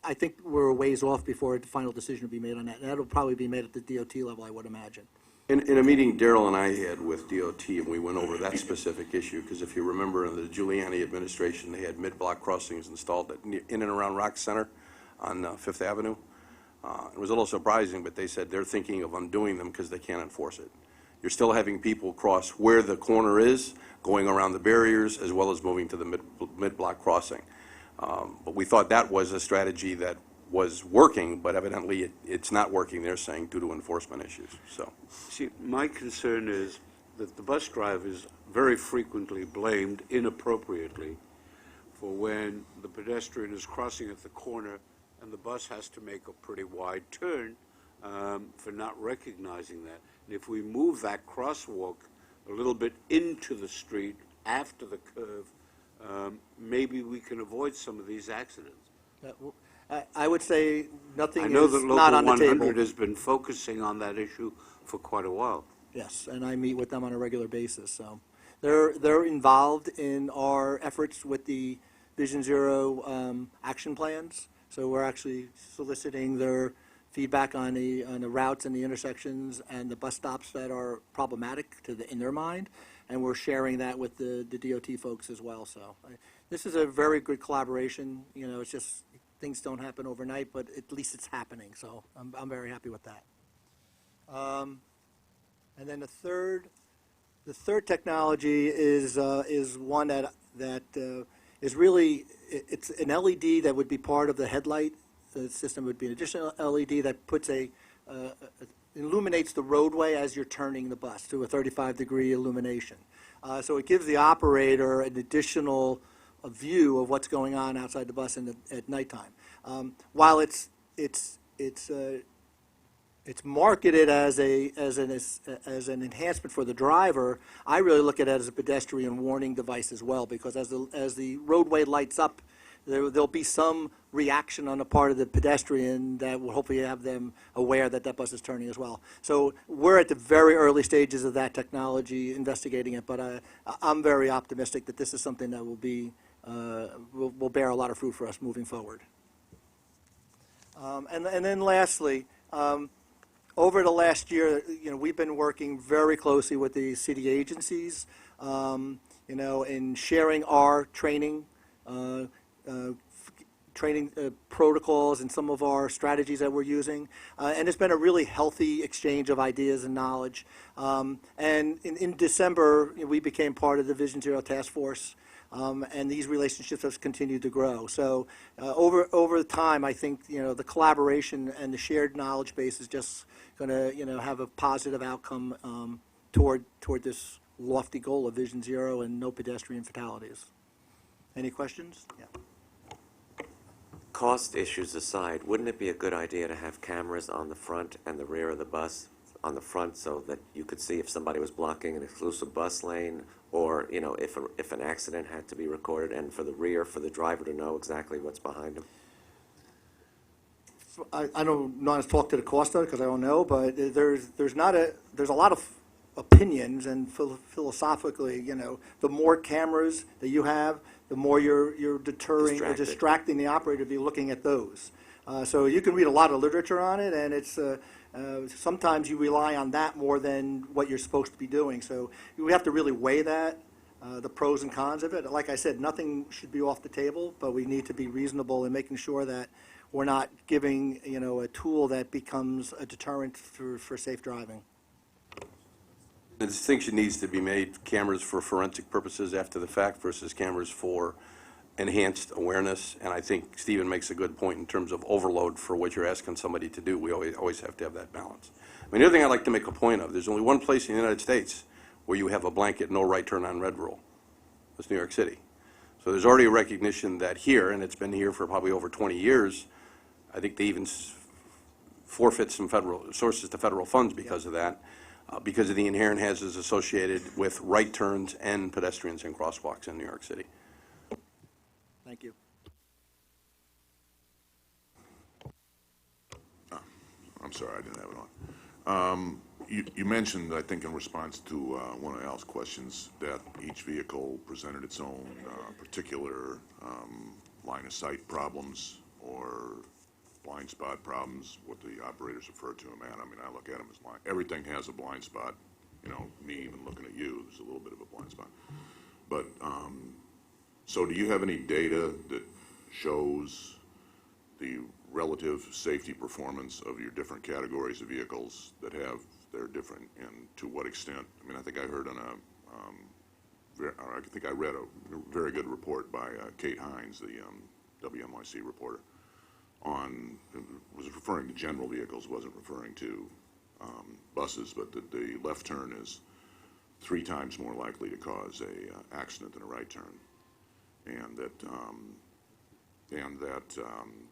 I think we're a ways off before the final decision will be made on that. And that'll probably be made at the DOT level, I would imagine. In a meeting Daryl and I had with DOT, and we went over that specific issue, because if you remember in the Giuliani administration, they had mid-block crossings installed in and around Rock Center on Fifth Avenue. It was a little surprising, but they said they're thinking of undoing them because they can't enforce it. You're still having people cross where the corner is, going around the barriers, as well as moving to the mid-block crossing. But we thought that was a strategy that was working, but evidently it's not working, they're saying, due to enforcement issues. So, See, my concern is that the bus drivers very frequently blamed inappropriately for when the pedestrian is crossing at the corner and the bus has to make a pretty wide turn for not recognizing that. And if we move that crosswalk a little bit into the street after the curve, maybe we can avoid some of these accidents. I would say nothing I know is that not on Local the table. 100 has been focusing on that issue for quite a while. Yes, and I meet with them on a regular basis, so. They're involved in our efforts with the Vision Zero action plans. So we're actually soliciting their feedback on the routes and the intersections and the bus stops that are problematic in their mind. And we're sharing that with the DOT folks as well, so. This is a very good collaboration, it's just, things don't happen overnight, but at least it's happening, so I'm very happy with that. And then the third technology is one that is really, it's an LED that would be part of the headlight system. Would be an additional LED that illuminates the roadway as you're turning the bus to a 35-degree illumination. So it gives the operator an additional view of what's going on outside the bus at nighttime. While it's marketed as an enhancement for the driver, I really look at it as a pedestrian warning device as well, because as the roadway lights up, there'll be some reaction on the part of the pedestrian that will hopefully have them aware that bus is turning as well. So we're at the very early stages of that technology, investigating it, but I'm very optimistic that this is something that will bear a lot of fruit for us moving forward. And then lastly, over the last year, we've been working very closely with the city agencies, in sharing our training protocols and some of our strategies that we're using. And it's been a really healthy exchange of ideas and knowledge. And in December, we became part of the Vision Zero Task Force. And these relationships have continued to grow. So over time, I think the collaboration and the shared knowledge base is just going to have a positive outcome toward this lofty goal of Vision Zero and no pedestrian fatalities. Any questions? Yeah. Cost issues aside, wouldn't it be a good idea to have cameras on the front and the rear of the bus? On the front, so that you could see if somebody was blocking an exclusive bus lane, or if an accident had to be recorded, and for the rear, for the driver to know exactly what's behind him. I don't know how to talk to the cost of it because I don't know, but there's a lot of opinions, and philosophically, the more cameras that you have, the more you're deterring or distracting the operator to be looking at those. So you can read a lot of literature on it, and it's sometimes you rely on that more than what you're supposed to be doing. So we have to really weigh that, the pros and cons of it. Like I said, nothing should be off the table, but we need to be reasonable in making sure that we're not giving a tool that becomes a deterrent for safe driving. The distinction needs to be made, cameras for forensic purposes after the fact versus cameras for enhanced awareness, and I think Stephen makes a good point in terms of overload for what you're asking somebody to do. We always have to have that balance. I mean, the other thing I'd like to make a point of, there's only one place in the United States where you have a blanket no right turn on red rule. It's New York City. So there's already a recognition that here, and it's been here for probably over 20 years, I think they even forfeit some federal sources to federal funds because of that, because of the inherent hazards associated with right turns and pedestrians and crosswalks in New York City. Thank you. I'm sorry, I didn't have it on. You mentioned, I think in response to one of Al's questions, that each vehicle presented its own particular line of sight problems or blind spot problems, what the operators refer to them at. I mean, I look at them as blind. Everything has a blind spot. You know, me even looking at you, there's a little bit of a blind spot. But, so do you have any data that shows the relative safety performance of your different categories of vehicles that have, they're different, and to what extent? I mean, I think I heard on I think I read a very good report by Kate Hines, the WNYC reporter, was referring to general vehicles, wasn't referring to buses, but that the left turn is 3 times more likely to cause a accident than a right turn, and that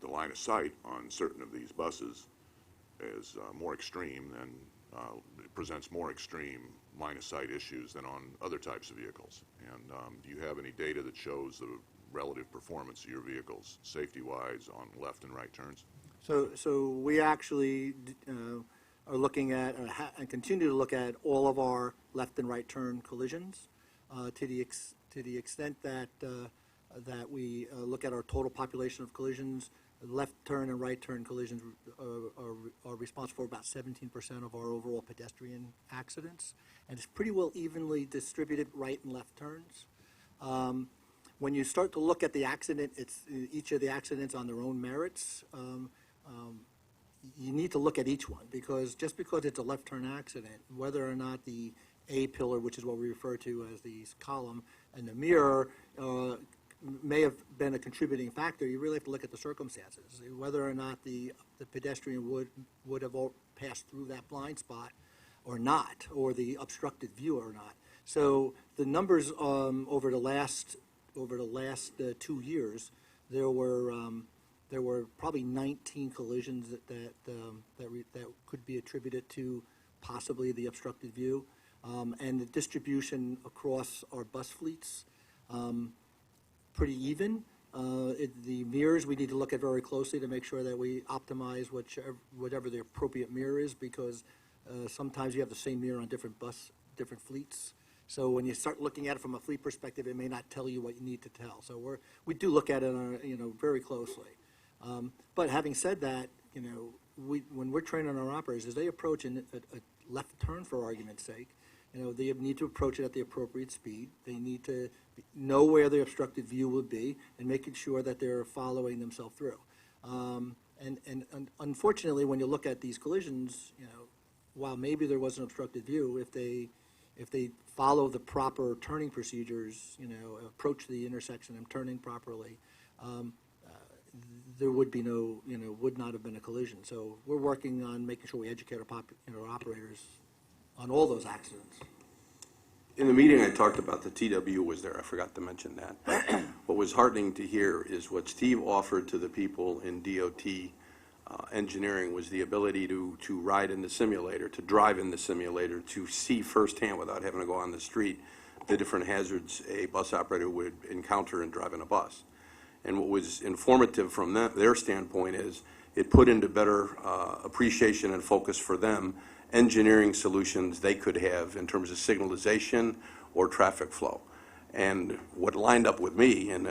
the line of sight on certain of these buses is more extreme and presents more extreme line of sight issues than on other types of vehicles. And do you have any data that shows the relative performance of your vehicles, safety-wise, on left and right turns? So we actually are looking at and continue to look at all of our left and right turn collisions to the extent that that we look at our total population of collisions. Left turn and right turn collisions are responsible for about 17% of our overall pedestrian accidents, and it's pretty well evenly distributed right and left turns. When you start to look at the accident, each of the accidents on their own merits. You need to look at each one, because just because it's a left turn accident, whether or not the A pillar, which is what we refer to as the column, and the mirror may have been a contributing factor, you really have to look at the circumstances, whether or not the pedestrian would have passed through that blind spot or not, or the obstructed view or not. So the numbers over the last 2 years, there were probably 19 collisions that could be attributed to possibly the obstructed view, and the distribution across our bus fleets, pretty even. The mirrors we need to look at very closely to make sure that we optimize whatever the appropriate mirror is, because sometimes you have the same mirror on different fleets. So when you start looking at it from a fleet perspective, it may not tell you what you need to tell. So we do look at it very closely. But having said that, when we're training our operators, as they approach a left turn, for argument's sake, they need to approach it at the appropriate speed. They need to know where the obstructed view would be and making sure that they're following themselves through. And unfortunately, when you look at these collisions, while maybe there was an obstructed view, if they follow the proper turning procedures, approach the intersection and turning properly, there would be would not have been a collision. So we're working on making sure we educate our operators on all those accidents. In the meeting, I talked about the TW was there. I forgot to mention that. But what was heartening to hear is what Steve offered to the people in DOT engineering was the ability to ride in the simulator, to drive in the simulator, to see firsthand without having to go on the street the different hazards a bus operator would encounter in driving a bus. And what was informative from their standpoint is it put into better appreciation and focus for them engineering solutions they could have in terms of signalization or traffic flow. And what lined up with me, and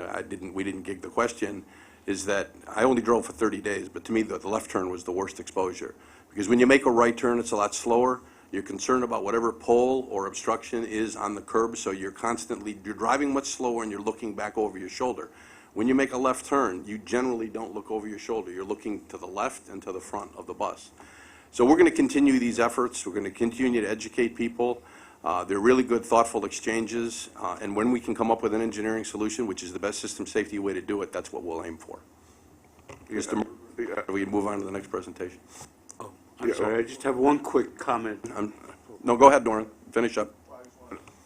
we didn't gig the question, is that I only drove for 30 days, but to me the left turn was the worst exposure. Because when you make a right turn, it's a lot slower. You're concerned about whatever pole or obstruction is on the curb, so you're driving much slower and you're looking back over your shoulder. When you make a left turn, you generally don't look over your shoulder. You're looking to the left and to the front of the bus. So we're going to continue these efforts. We're going to continue to educate people. They're really good, thoughtful exchanges, and when we can come up with an engineering solution, which is the best system safety way to do it, that's what we'll aim for. Mr. Murphy, we can move on to the next presentation. Oh, I'm sorry, I just have one quick comment. No, go ahead, Doran. Finish up.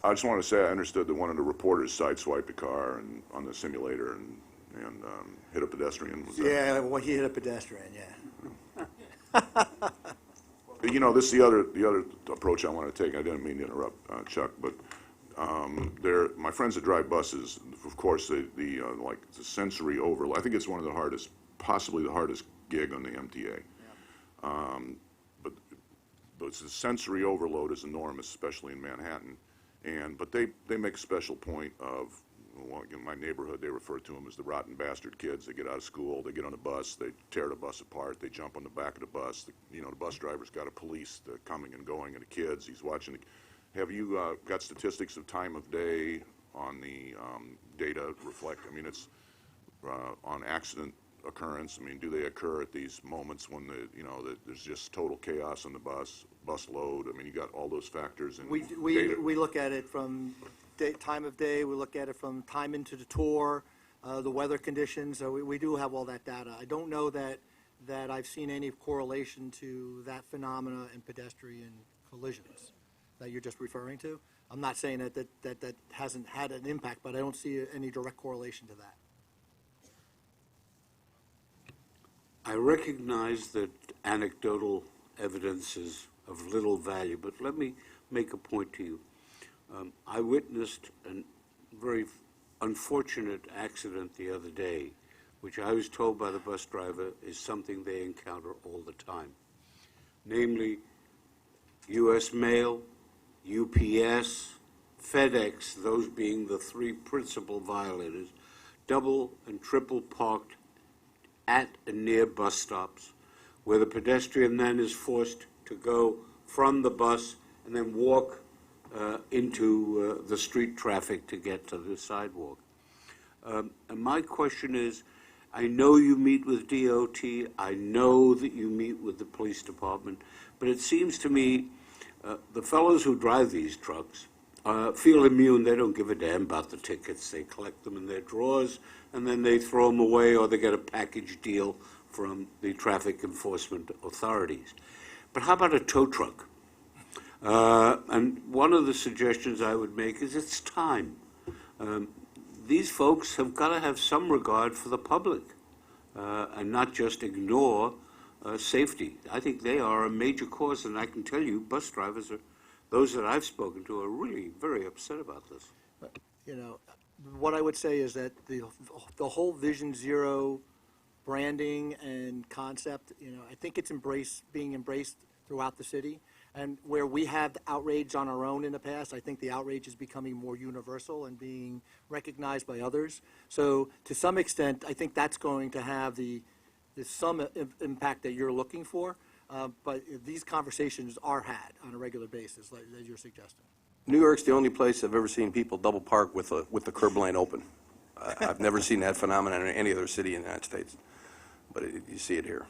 I just want to say I understood that one of the reporters sideswiped a car and on the simulator and hit a pedestrian. Was that- Yeah, well, he hit a pedestrian, yeah. You know, this is the other approach I want to take. I didn't mean to interrupt, Chuck, but my friends that drive buses, of course, like the sensory overload. I think it's one of the hardest, possibly the hardest gig on the MTA. Yeah. But the sensory overload is enormous, especially in Manhattan. But they make a special point of, well, in my neighborhood, they refer to them as the rotten bastard kids. They get out of school, they get on a bus, they tear the bus apart, they jump on the back of the bus. The bus driver's got to police the coming and going of the kids. He's watching. Have you got statistics of time of day on the data reflect? I mean, it's on accident occurrence. I mean, do they occur at these moments when there's just total chaos on the bus load? I mean, you got all those factors in data. We look at it from time of day, we look at it from time into the tour, the weather conditions, so we do have all that data. I don't know that I've seen any correlation to that phenomena in pedestrian collisions that you're just referring to. I'm not saying that hasn't had an impact, but I don't see any direct correlation to that. I recognize that anecdotal evidence is of little value, but let me make a point to you. I witnessed a very unfortunate accident the other day, which I was told by the bus driver is something they encounter all the time. Namely, U.S. Mail, UPS, FedEx, those being the three principal violators, double and triple parked at and near bus stops, where the pedestrian then is forced to go from the bus and then walk into the street traffic to get to the sidewalk. And my question is, I know you meet with DOT, I know that you meet with the police department, but it seems to me the fellows who drive these trucks feel immune. They don't give a damn about the tickets. They collect them in their drawers, and then they throw them away, or they get a package deal from the traffic enforcement authorities. But how about a tow truck? And one of the suggestions I would make is it's time. These folks have got to have some regard for the public and not just ignore safety. I think they are a major cause, and I can tell you bus drivers, those that I've spoken to, are really very upset about this. What I would say is that the whole Vision Zero branding and concept, I think it's being embraced throughout the city. And where we have outrage on our own in the past, I think the outrage is becoming more universal and being recognized by others. So to some extent, I think that's going to have some impact that you're looking for. But these conversations are had on a regular basis, like as you're suggesting. New York's the only place I've ever seen people double park with the curb lane open. I've never seen that phenomenon in any other city in the United States, but you see it here.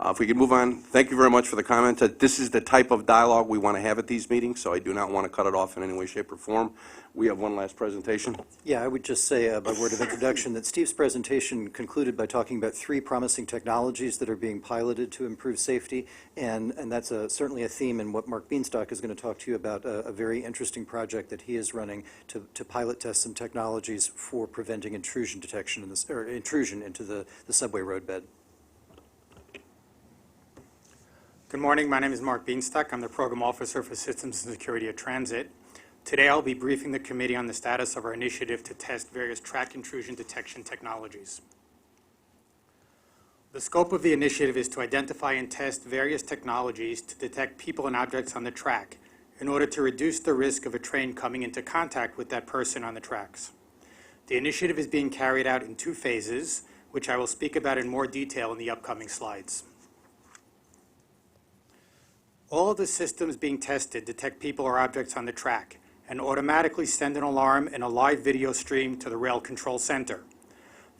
If we could move on, thank you very much for the comment. This is the type of dialogue we want to have at these meetings, so I do not want to cut it off in any way, shape, or form. We have one last presentation. Yeah, I would just say by word of introduction that Steve's presentation concluded by talking about 3 promising technologies that are being piloted to improve safety, and that's certainly a theme in what Mark Beanstalk is going to talk to you about, a very interesting project that he is running to pilot test some technologies for preventing intrusion detection intrusion into the subway roadbed. Good morning. My name is Mark Beanstalk. I'm the Program Officer for Systems and Security at Transit. Today I'll be briefing the committee on the status of our initiative to test various track intrusion detection technologies. The scope of the initiative is to identify and test various technologies to detect people and objects on the track in order to reduce the risk of a train coming into contact with that person on the tracks. The initiative is being carried out in 2 phases, which I will speak about in more detail in the upcoming slides. All of the systems being tested detect people or objects on the track and automatically send an alarm and a live video stream to the rail control center.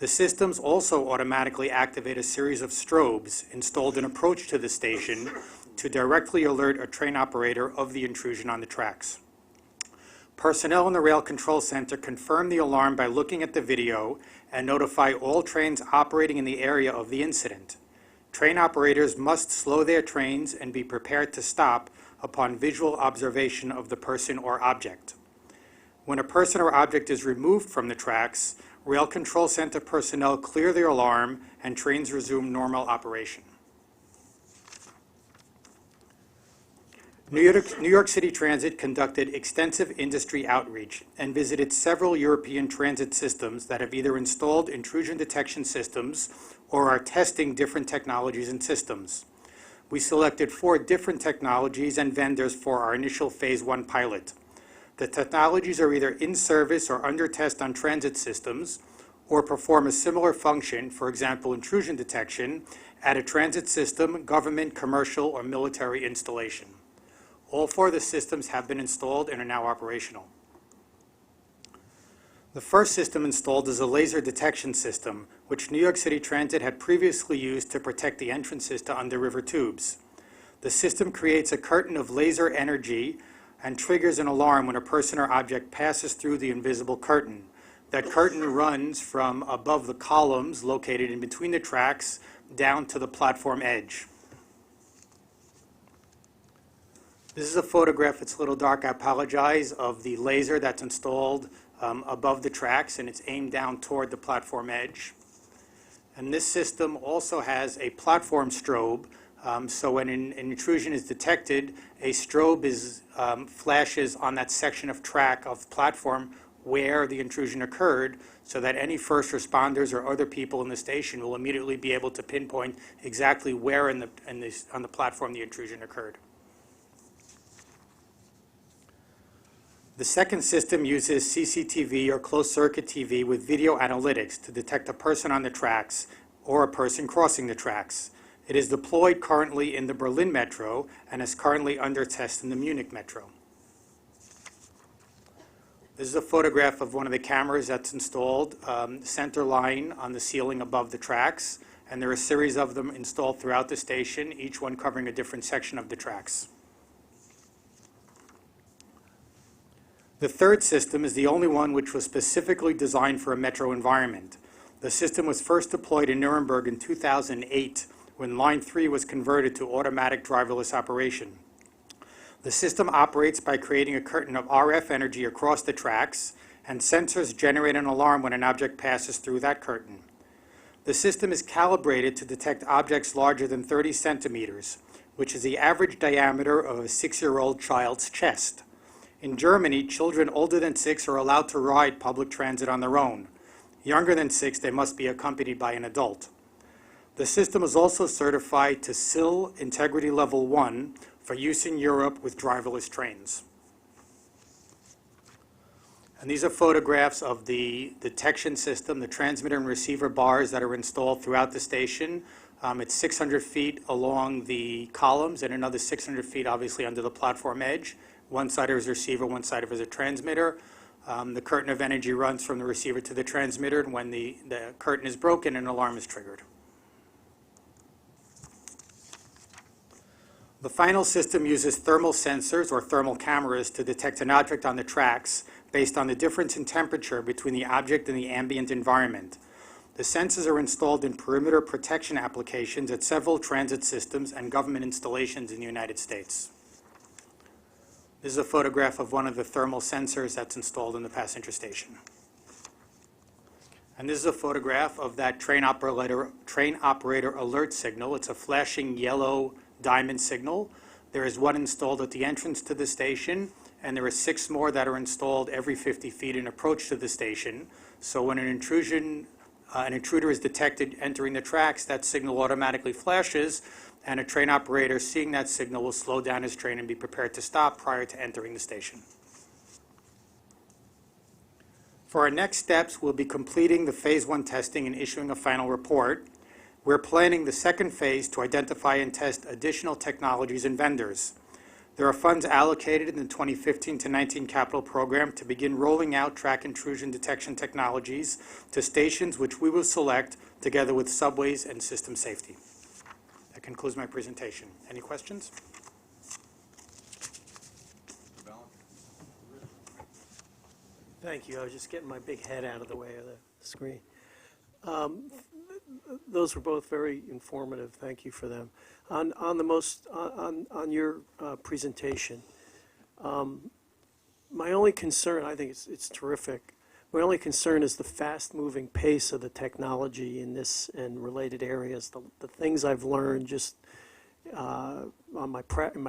The systems also automatically activate a series of strobes installed in approach to the station to directly alert a train operator of the intrusion on the tracks. Personnel in the Rail Control Center confirm the alarm by looking at the video and notify all trains operating in the area of the incident. Train operators must slow their trains and be prepared to stop upon visual observation of the person or object. When a person or object is removed from the tracks, Rail Control Center personnel clear their alarm and trains resume normal operation. New York City Transit conducted extensive industry outreach and visited several European transit systems that have either installed intrusion detection systems or are testing different technologies and systems. We selected 4 different technologies and vendors for our initial Phase 1 pilot. The technologies are either in service or under test on transit systems or perform a similar function, for example, intrusion detection, at a transit system, government, commercial, or military installation. All 4 of the systems have been installed and are now operational. The first system installed is a laser detection system, which New York City Transit had previously used to protect the entrances to under-river tubes. The system creates a curtain of laser energy and triggers an alarm when a person or object passes through the invisible curtain. That curtain runs from above the columns located in between the tracks down to the platform edge. This is a photograph, it's a little dark, I apologize, of the laser that's installed above the tracks, and it's aimed down toward the platform edge. And this system also has a platform strobe, so when an intrusion is detected, a strobe flashes on that section of track of platform where the intrusion occurred, so that any first responders or other people in the station will immediately be able to pinpoint exactly where on the platform the intrusion occurred. The second system uses CCTV or closed-circuit TV with video analytics to detect a person on the tracks or a person crossing the tracks. It is deployed currently in the Berlin Metro and is currently under test in the Munich Metro. This is a photograph of one of the cameras that's installed, center line on the ceiling above the tracks, and there are a series of them installed throughout the station, each one covering a different section of the tracks. The third system is the only one which was specifically designed for a metro environment. The system was first deployed in Nuremberg in 2008 when Line 3 was converted to automatic driverless operation. The system operates by creating a curtain of RF energy across the tracks, and sensors generate an alarm when an object passes through that curtain. The system is calibrated to detect objects larger than 30 centimeters, which is the average diameter of a 6-year-old child's chest. In Germany, children older than 6 are allowed to ride public transit on their own. Younger than 6, they must be accompanied by an adult. The system is also certified to SIL Integrity Level 1 for use in Europe with driverless trains. And these are photographs of the detection system, the transmitter and receiver bars that are installed throughout the station. It's 600 feet along the columns and another 600 feet obviously under the platform edge. One side is a receiver, one side is a transmitter. The curtain of energy runs from the receiver to the transmitter, and when the curtain is broken, an alarm is triggered. The final system uses thermal sensors or thermal cameras to detect an object on the tracks based on the difference in temperature between the object and the ambient environment. The sensors are installed in perimeter protection applications at several transit systems and government installations in the United States. This is a photograph of one of the thermal sensors that's installed in the passenger station. And this is a photograph of that train operator alert signal. It's a flashing yellow diamond signal. There is one installed at the entrance to the station, and there are 6 more that are installed every 50 feet in approach to the station. So when an intruder is detected entering the tracks, that signal automatically flashes, and a train operator seeing that signal will slow down his train and be prepared to stop prior to entering the station. For our next steps, we'll be completing the Phase 1 testing and issuing a final report. We're planning the second phase to identify and test additional technologies and vendors. There are funds allocated in the 2015 to 19 capital program to begin rolling out track intrusion detection technologies to stations which we will select together with subways and system safety. That concludes my presentation. Any questions? Thank you. I was just getting my big head out of the way of the screen. Those were both very informative. Thank you for them. On your presentation, my only concern, I think it's terrific. My only concern is the fast-moving pace of the technology in this and related areas. The things I've learned just in my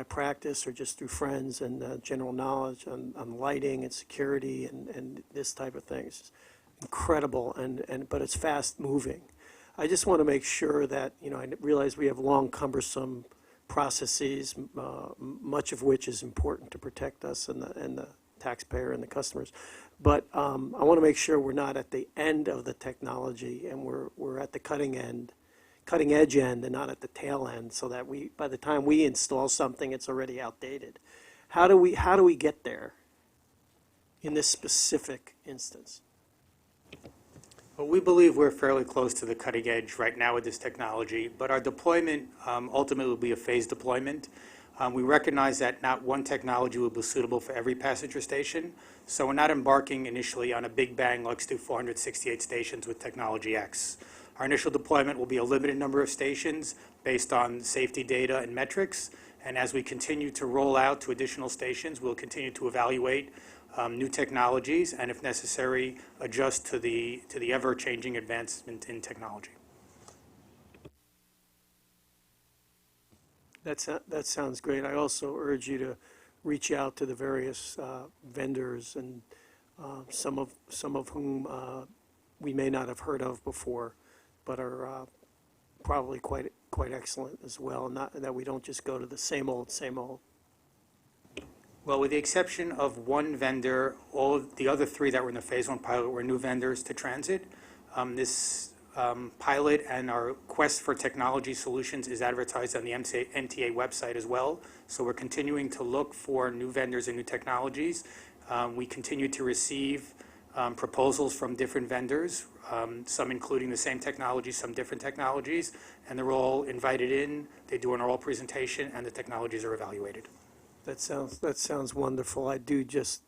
practice or just through friends and general knowledge on lighting and security and this type of thing. It's incredible, but it's fast-moving. I just want to make sure that, I realize we have long, cumbersome processes, much of which is important to protect us and the taxpayer and the customers. But I want to make sure we're not at the end of the technology and we're at the cutting edge end and not at the tail end, so that by the time we install something, it's already outdated. How do we get there in this specific instance? Well, we believe we're fairly close to the cutting edge right now with this technology, but our deployment ultimately will be a phased deployment. We recognize that not one technology will be suitable for every passenger station, so we're not embarking initially on a big bang, let's do 468 stations with technology X. Our initial deployment will be a limited number of stations based on safety data and metrics, and as we continue to roll out to additional stations, we'll continue to evaluate new technologies and, if necessary, adjust to the ever-changing advancement in technology. That sounds great. I also urge you to reach out to the various vendors, and some of whom we may not have heard of before, but are probably quite excellent as well. Not that we don't just go to the same old, same old. Well, with the exception of one vendor, all of the other three that were in the Phase 1 pilot were new vendors to transit. This pilot and our quest for technology solutions is advertised on the MTA website as well. So we're continuing to look for new vendors and new technologies. We continue to receive proposals from different vendors, some including the same technology, some different technologies, and they're all invited in. They do an oral presentation, and the technologies are evaluated. That sounds wonderful. I do just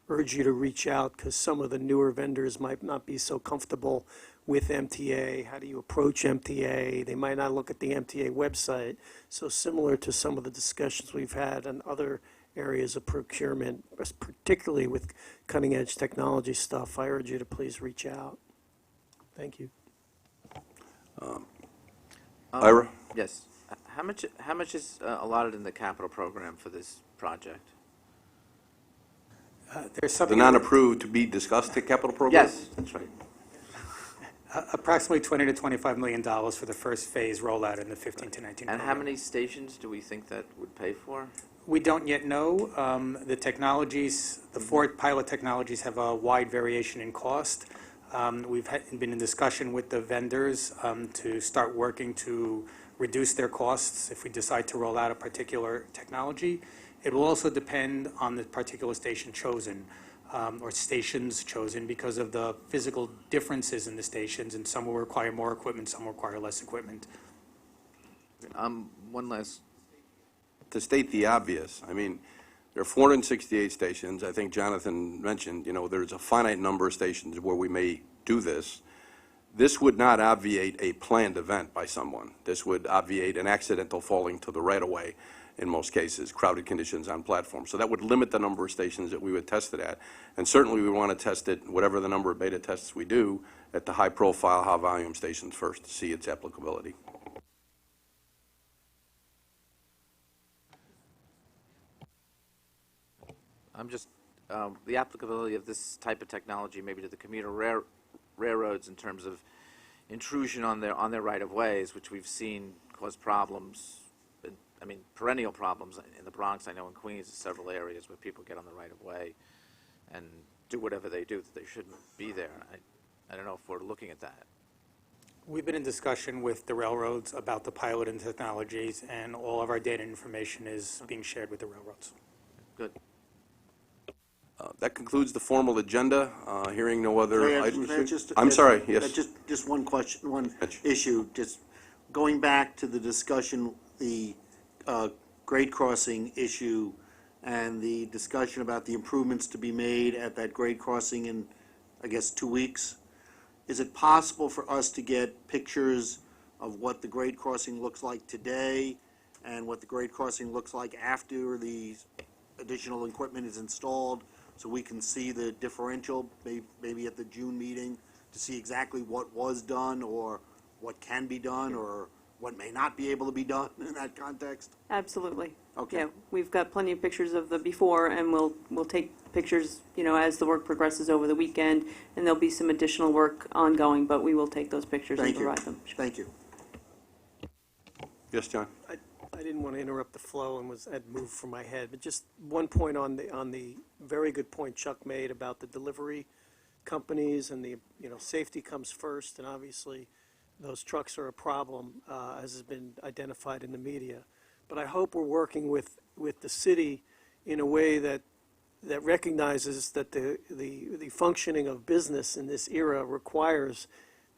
urge you to reach out, because some of the newer vendors might not be so comfortable with MTA. How do you approach MTA? They might not look at the MTA website. So similar to some of the discussions we've had on other areas of procurement, particularly with cutting-edge technology stuff, I urge you to please reach out. Thank you. Ira? Yes. How much is allotted in the capital program for this project? There's The something non-approved to be discussed at capital program? Yes, that's right. approximately $20 to $25 million for the first phase rollout in the 15 to 19 And how program. many stations do we think that would pay for? We don't yet know. The technologies, the four pilot technologies have a wide variation in cost. We've been in discussion with the vendors to start working to reduce their costs if we decide to roll out a particular technology. It will also depend on the particular station chosen, or stations chosen, because of the physical differences in the stations, and some will require more equipment, some will require less equipment. One last. To state the obvious, I mean, there are 468 stations. I think Jonathan mentioned, there's a finite number of stations where we may do this. This would not obviate a planned event by someone. This would obviate an accidental falling to the right-of-way, in most cases, crowded conditions on platforms. So that would limit the number of stations that we would test it at. And certainly we want to test it, whatever the number of beta tests we do, at the high-profile, high-volume stations first to see its applicability. I'm just, the applicability of this type of technology maybe to the commuter railroads in terms of intrusion on their right-of-ways, which we've seen cause problems, perennial problems in the Bronx. I know in Queens, several areas where people get on the right-of-way and do whatever they do that they shouldn't be there. I don't know if we're looking at that. We've been in discussion with the railroads about the pilot and technologies, and all of our data and information is being shared with the railroads. Good. That concludes the formal agenda. Hearing no other items. I'm Yes, sorry, yes. Just one question, one Mitch. issue, just going back to the discussion, the grade crossing issue and the discussion about the improvements to be made at that grade crossing in, I guess, 2 weeks. Is it possible for us to get pictures of what the grade crossing looks like today and what the grade crossing looks like after the additional equipment is installed, so we can see the differential, maybe at the June meeting, to see exactly what was done or what can be done or what may not be able to be done in that context? Absolutely. Okay. Yeah, we've got plenty of pictures of the before, and we'll take pictures, as the work progresses over the weekend, and there'll be some additional work ongoing, but we will take those pictures and Thank you. provide them. Thank you. Yes, John? I didn't want to interrupt the flow and had moved from my head, but just one point on the very good point Chuck made about the delivery companies and safety comes first, and obviously those trucks are a problem, as has been identified in the media. But I hope we're working with the city in a way that recognizes that the functioning of business in this era requires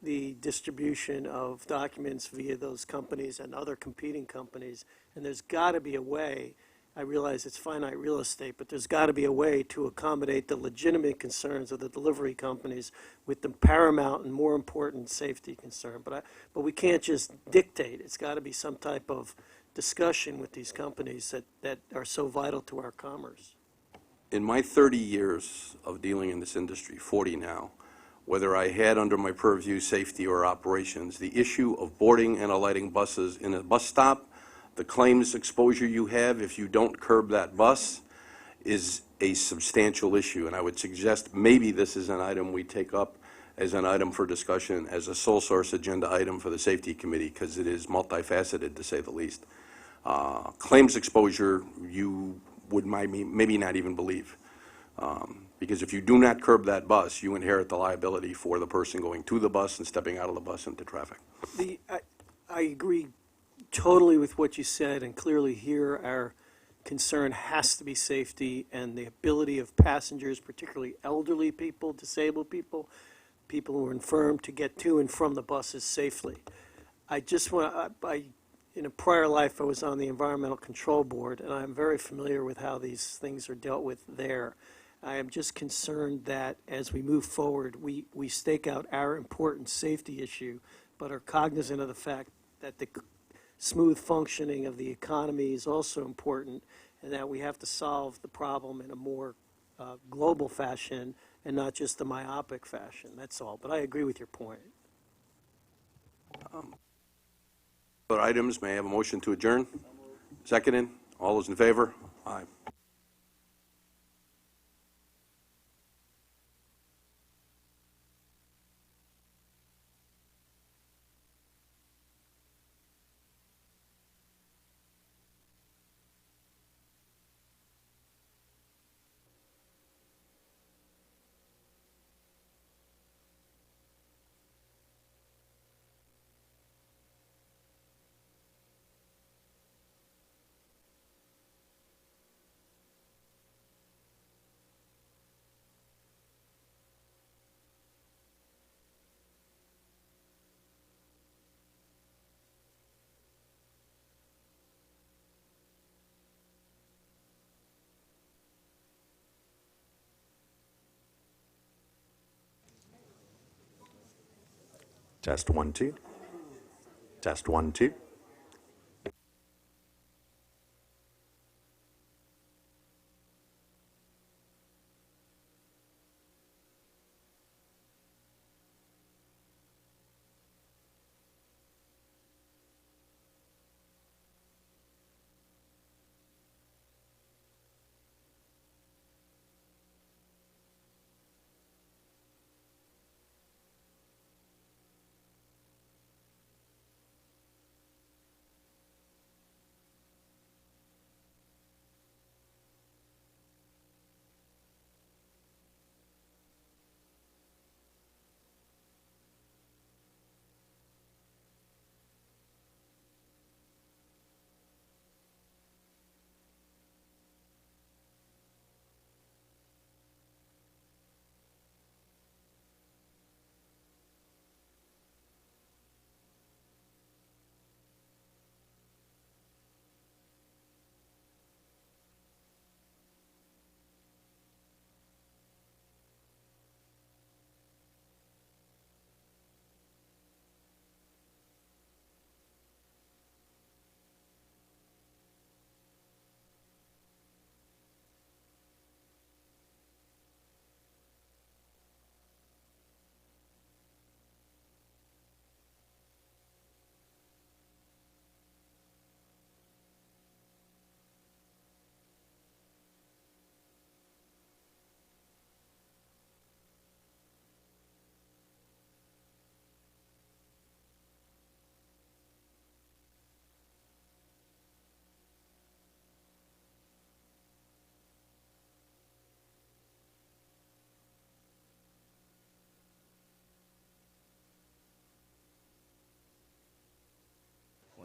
the distribution of documents via those companies and other competing companies. And there's got to be a way, I realize it's finite real estate, but there's got to be a way to accommodate the legitimate concerns of the delivery companies with the paramount and more important safety concern. But we can't just dictate. It's got to be some type of discussion with these companies that are so vital to our commerce. In my 30 years of dealing in this industry, 40 now, whether I had under my purview safety or operations, the issue of boarding and alighting buses in a bus stop, the claims exposure you have if you don't curb that bus is a substantial issue. And I would suggest maybe this is an item we take up as an item for discussion, as a sole source agenda item for the Safety Committee, because it is multifaceted, to say the least. Claims exposure, you would maybe not even believe. Because if you do not curb that bus, you inherit the liability for the person going to the bus and stepping out of the bus into traffic. I agree totally with what you said, and clearly here our concern has to be safety and the ability of passengers, particularly elderly people, disabled people, people who are infirm, to get to and from the buses safely. I just want in a prior life I was on the Environmental Control Board, and I'm very familiar with how these things are dealt with there. I am just concerned that as we move forward, we stake out our important safety issue, but are cognizant of the fact that the smooth functioning of the economy is also important, and that we have to solve the problem in a more global fashion and not just a myopic fashion. That's all. But I agree with your point. Other items, may I have a motion to adjourn? Seconded. All those in favor? Aye. Test 1, 2. Test 1, 2.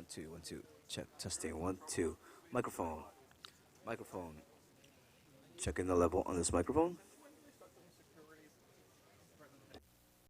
1, 2, 1, 2. Check. Testing. 1, 2. Microphone. Microphone. Checking the level on this microphone.